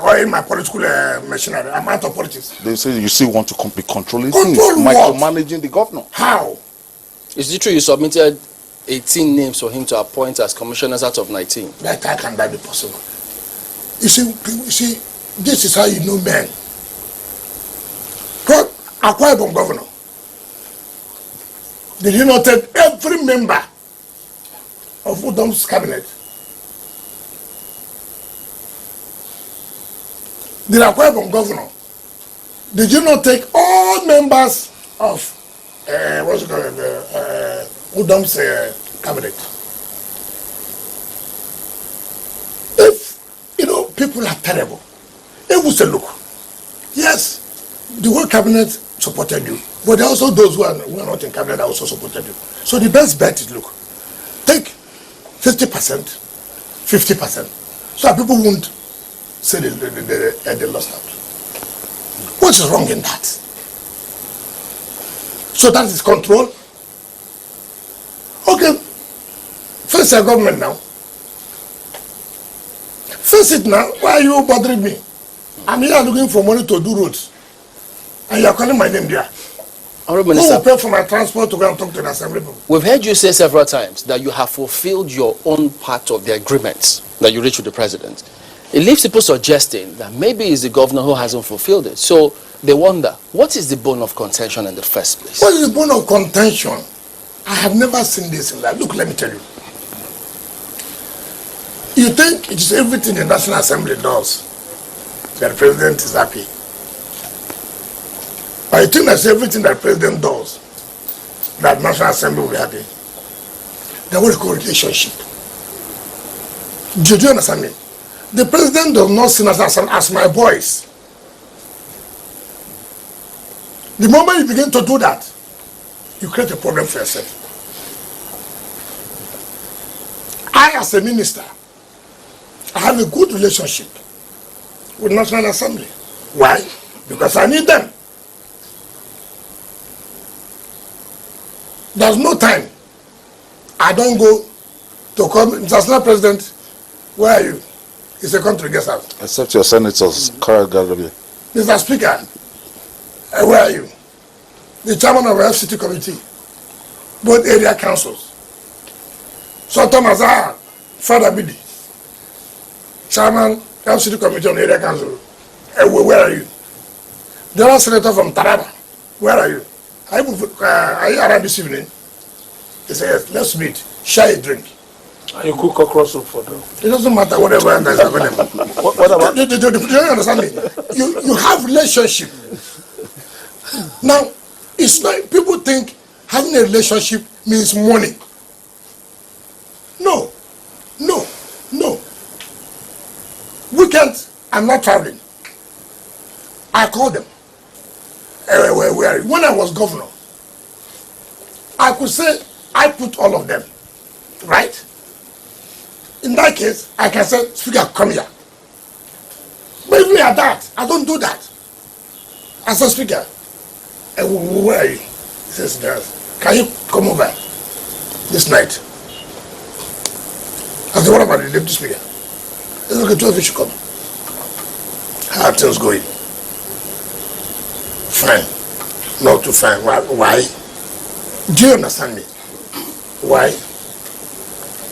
oil my political machinery. I'm out of politics. They say you still want to be controlling Control things, what? micromanaging the governor. How? Is it true you submitted 18 names for him to appoint as commissioners out of 19? How can that be possible? You see, this is how you know men. Akwa Ibom governor, did you not take every member of Udom's cabinet? The Akwa Ibom governor, did you not take all members of Udom's cabinet? If people are terrible, if we say, look, yes, the whole cabinet supported you, but there are also those who are not in cabinet that also supported you. So the best bet is, look, take 50%, 50%, so that people won't say they lost out. What is wrong in that? So that is control. Okay, face your government now. Face it now. Why are you bothering me? I'm here looking for money to do roads, and you're calling my name there. Honorable Who Minister, will pay for my transport to go and talk to the assembly people? we've heard you say several times that you have fulfilled your own part of the agreements that you reached with the president. It leaves people suggesting that maybe it's the governor who hasn't fulfilled it. So they wonder, what is the bone of contention in the first place? What is the bone of contention? I have never seen this in life. Look, let me tell you. You think it is everything the National Assembly does that the president is happy. But you think that's everything that the president does that the National Assembly will be happy. There was a relationship. Do you understand me? The president does not see National Assembly as my boys. The moment you begin to do that, you create a problem for yourself. I, as a minister, I have a good relationship with National Assembly. Why? Because I need them. There's no time I don't go to call Mr. President, where are you? He said, come to the guest house. Except your senators, Carl Galloway. Mr. Speaker, where are you? The chairman of the FCT committee, both area councils. So Thomas Father Bidi, chairman FCT committee on the area council. Where are you? The other senator from Taraba, where are you? Are you around this evening? He said, yes, let's meet, share a drink. And you cook okra soup for them. It doesn't matter whatever is available. What about? Do you understand me? You have relationship. Now, it's not, people think having a relationship means money. No. Weekend, I'm not traveling. I call them. Where are you? When I was governor, I could say I put all of them, right? In that case, I can say, Speaker, come here. But even at that, I don't do that. as a speaker, where are you? He says, can you come over this night? I said, what about the deputy speaker? He said, okay, 12 you should come. How are things going? Fine. Not too fine. Why? Do you understand me? Why?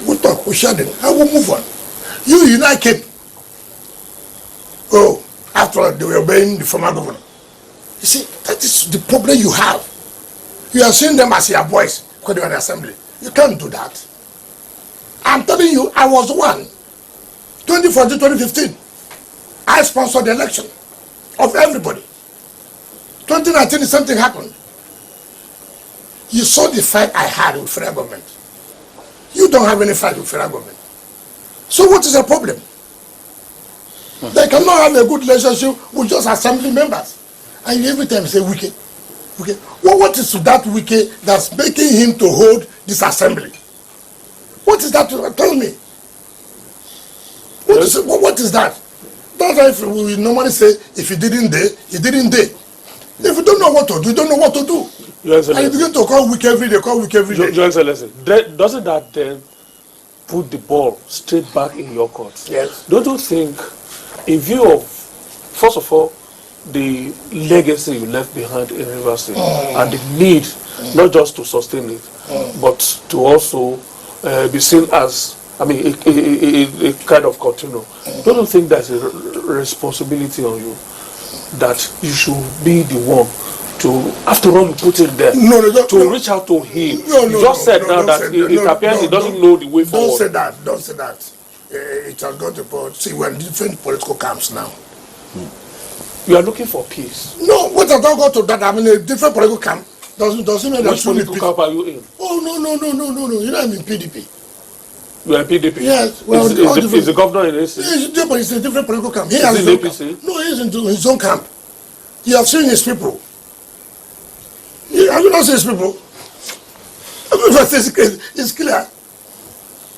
We'll talk, we'll share them, and we'll move on. You like him. Oh, after all, they were obeying the former governor. You see, that is the problem you have. You are seeing them as your boys because they were in the assembly. You can't do that. I'm telling you, I was one. 2014, 2015. I sponsored the election of everybody. 2019, something happened. You saw the fight I had with federal government. You don't have any fight with federal government. So what is the problem? They cannot have a good relationship with just assembly members. And you every time say wicked. Well, what is that wicked that's making him to hold this assembly? What is that? Tell me. What is that? That's why we normally say, if you didn't dare, you didn't dare. If you don't know what to do, you don't know what to do. And you begin to call weak every day, Your Excellency, doesn't that then put the ball straight back in your court? Yes. Don't you think, in view of, first of all, the legacy you left behind in Rivers State and the need not just to sustain it, but to also be seen as, I mean, a kind of continuum. Don't you think there's a responsibility on you that you should be the one to, after all, you put it there, to reach out to him? You just said now that it appears he doesn't know the way forward. Don't say that. It has got about, see, we're in different political camps now. You are looking for peace. No, what has not got to that? I'm in a different political camp. Doesn't mean that which political camp are you in? Oh, no. You know, I'm in PDP. You are in PDP? Yes. Well, is the governor in AC? He's in a different political camp. Is he in APC? No, he's in his own camp. You have seen his people. Have you not seen his people? It's clear.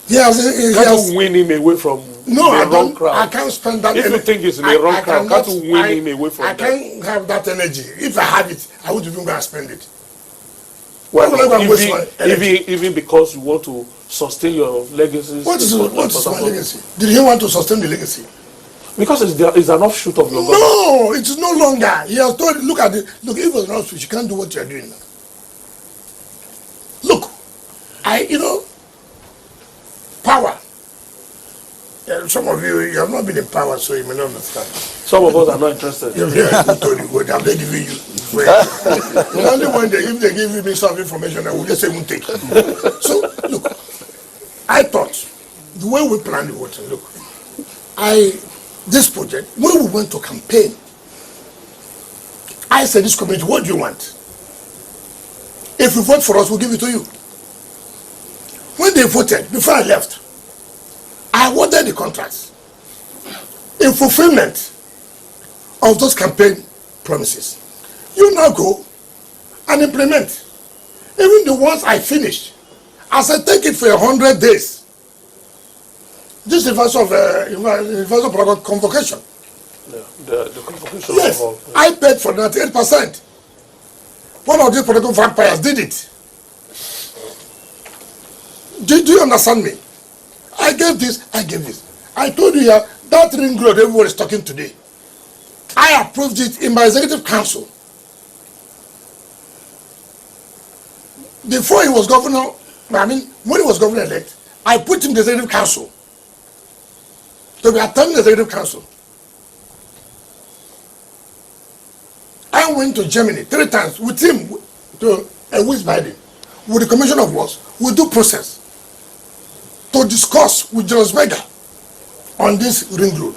Can't you win him away from the wrong crowd? I can't spend that energy. If you think it's in the wrong crowd, can't you win him away from that? I can't have that energy. If I have it, I would even go and spend it. Well, even because you want to sustain your legacy. What is my legacy? Did he want to sustain the legacy? Because it's an offshoot of your government. No, it's no longer. He has told, look, if it was an offshoot, you can't do what you are doing now. Look, power. Some of you have not been in power, so you may not understand. Some of us are not interested. I'm not giving you. Only when if they give me some information, I will just say, won't take it. So, look, I thought, the way we planned the voting, look, this project, when we went to campaign, I said, this community, what do you want? If you vote for us, we'll give it to you. When they voted, before I left, I awarded the contracts in fulfillment of those campaign promises. You now go and implement. Even the ones I finished, I said, take it for 100 days. This is universal product convocation. Yeah, the convocation. Yes, I paid for 98%. One of these political vampires did it. Do you understand me? I gave this, I gave this. I told you here, that ring road everyone is talking today. I approved it in my executive council. Before he was governor, when he was governor-elect, I put him in the executive council. To be attending the executive council. I went to Germany 3 times with him to West Biden, with the Commission of Works. We do process to discuss with Jonas Mega on this ring road.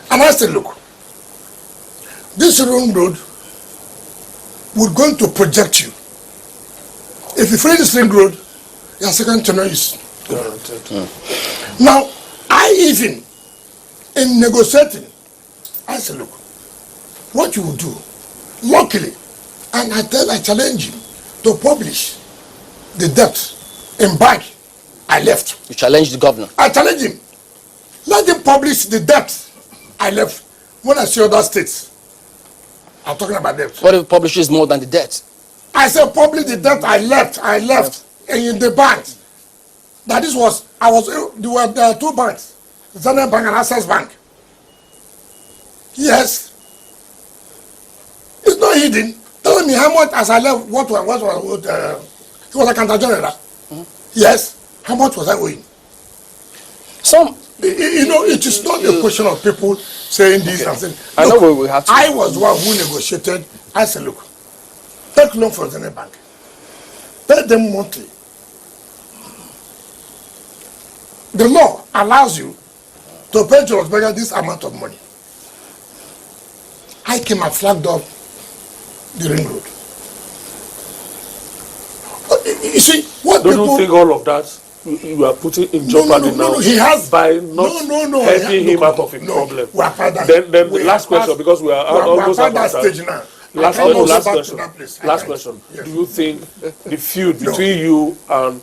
And I said, look, this ring road, we're going to project you. If you finish this ring road, your second tenure is guaranteed. Now, I even, in negotiating, I said, look, what you will do, luckily, and I challenge him to publish the debt in bank. I left. You challenged the governor? I challenged him. Let him publish the debt I left. When I see other states, I'm talking about debt. What if it publishes more than the debt? I said publish the debt. I left and in the bank. That this was, there are two banks, Zenith Bank and Access Bank. Yes. It's not hidden. Tell me how much as I left, what was it was a counter general. Yes. How much was I owing? Some, you know, it is not a question of people saying this and saying. I know we have to. I was the one who negotiated. I said, look, take loan from Zenith Bank. Pay them monthly. The law allows you to pay George Berger this amount of money. I came and flagged up the ring road. You see, what Don't people... you think all of that you are putting in jeopardy now? He has... By not helping him out of a problem. We are past that. Then the last question, because we are almost out of stage time. now. Last question. Last question. Yes. Do you think the feud between you and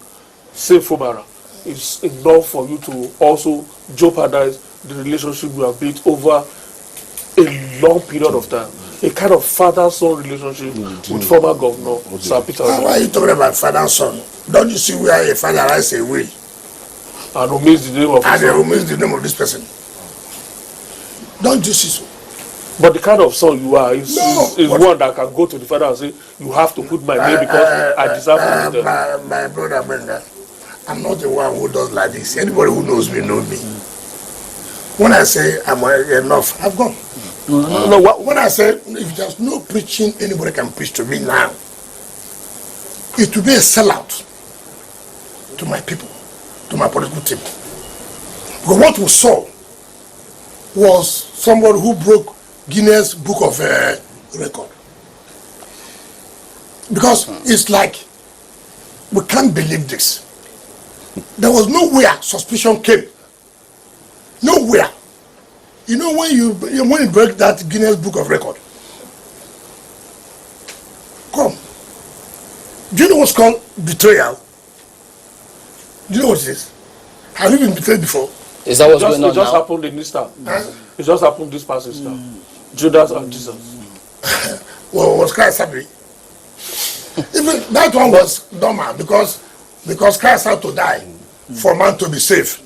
Saif Fubara is enough for you to also jeopardize the relationship you have built over a long period of time? A kind of father-son relationship with former governor Sir Peter. Why are you talking about father-son? Don't you see where a father writes a will And omits the name of his and he son? omits the name of this person? Don't you see so? But the kind of son you are is No, one that can go to the father and say, you have to put my name because I deserve to be there. My brother Benga, I'm not the one who does like this. Anybody who knows me knows me. When I say I'm enough, I've gone. No, When I say if there's no preaching anybody can preach to me now, it will be a sellout to my people, to my political team. Because what we saw was somebody who broke Guinness Book of Record. Because it's like, we can't believe this. There was nowhere suspicion came. Nowhere. You know when you break that Guinness Book of Record? Come. Do you know what's called betrayal? Do you know what it is? Have you been betrayed before? Is that what's going on It just now? happened in this time. It just happened this past Easter. Judas and Jesus. Well, was Christ happy? Even that one was normal because Christ had to die for man to be saved.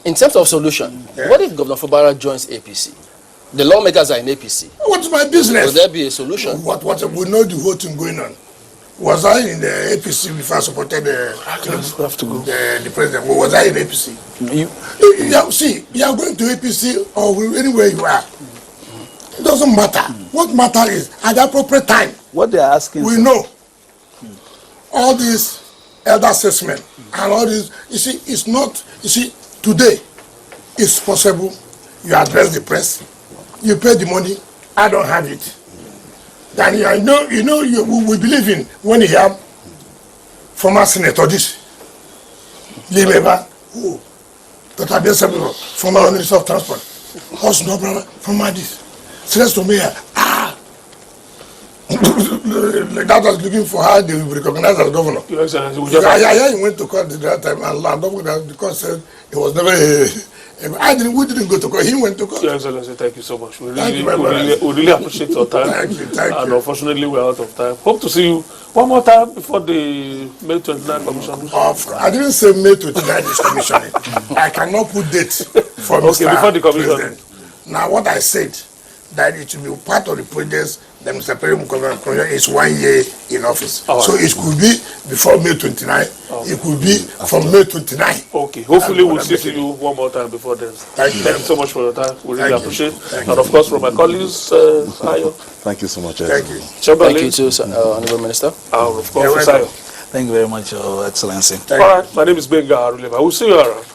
In terms of solution, what if Governor Fubara joins APC? The lawmakers are in APC. What's my business? Will there be a solution? What we know the whole thing going on. Was I in the APC before I supported the president? Well, was I in APC? See, you are going to APC or anywhere you are. It doesn't matter. What matters is at the appropriate time. What they are asking, We know all these elder assessment and all this. You see, it's not. You see, today it's possible. You address the press, you pay the money. I don't have it. Then we believe in when you have former senator this, Limeba, Dr. Abel former Minister of Transport, also no brother, former this. Says to me, that was looking for how they will recognize as governor. Your Excellency, we Because just he went to court at that time and land up the court said it was never we didn't go to court, he went to court. Your Excellency, thank you so much. We Thank you, really appreciate your time. Thank you. And unfortunately, we're out of time. Hope to see you one more time before the May 29 commission. I didn't say May 29 is commissioning. I cannot put date for Mr. Before the commission. President. Now what I said, that it will be part of the projects that Mr. President is 1 year in office. Right. So it could be before May 29. It could be from May 29. Okay. Hopefully we'll see you one more time before then. Thank you so much for your time. We really appreciate it. And of course from my colleagues, Ayo. Thank you so much. Thank you. Thank you too, Honorable Minister. Of course, Ayo. thank you very much, Your Excellency. All right. My name is Benga Arulema. We'll see you around.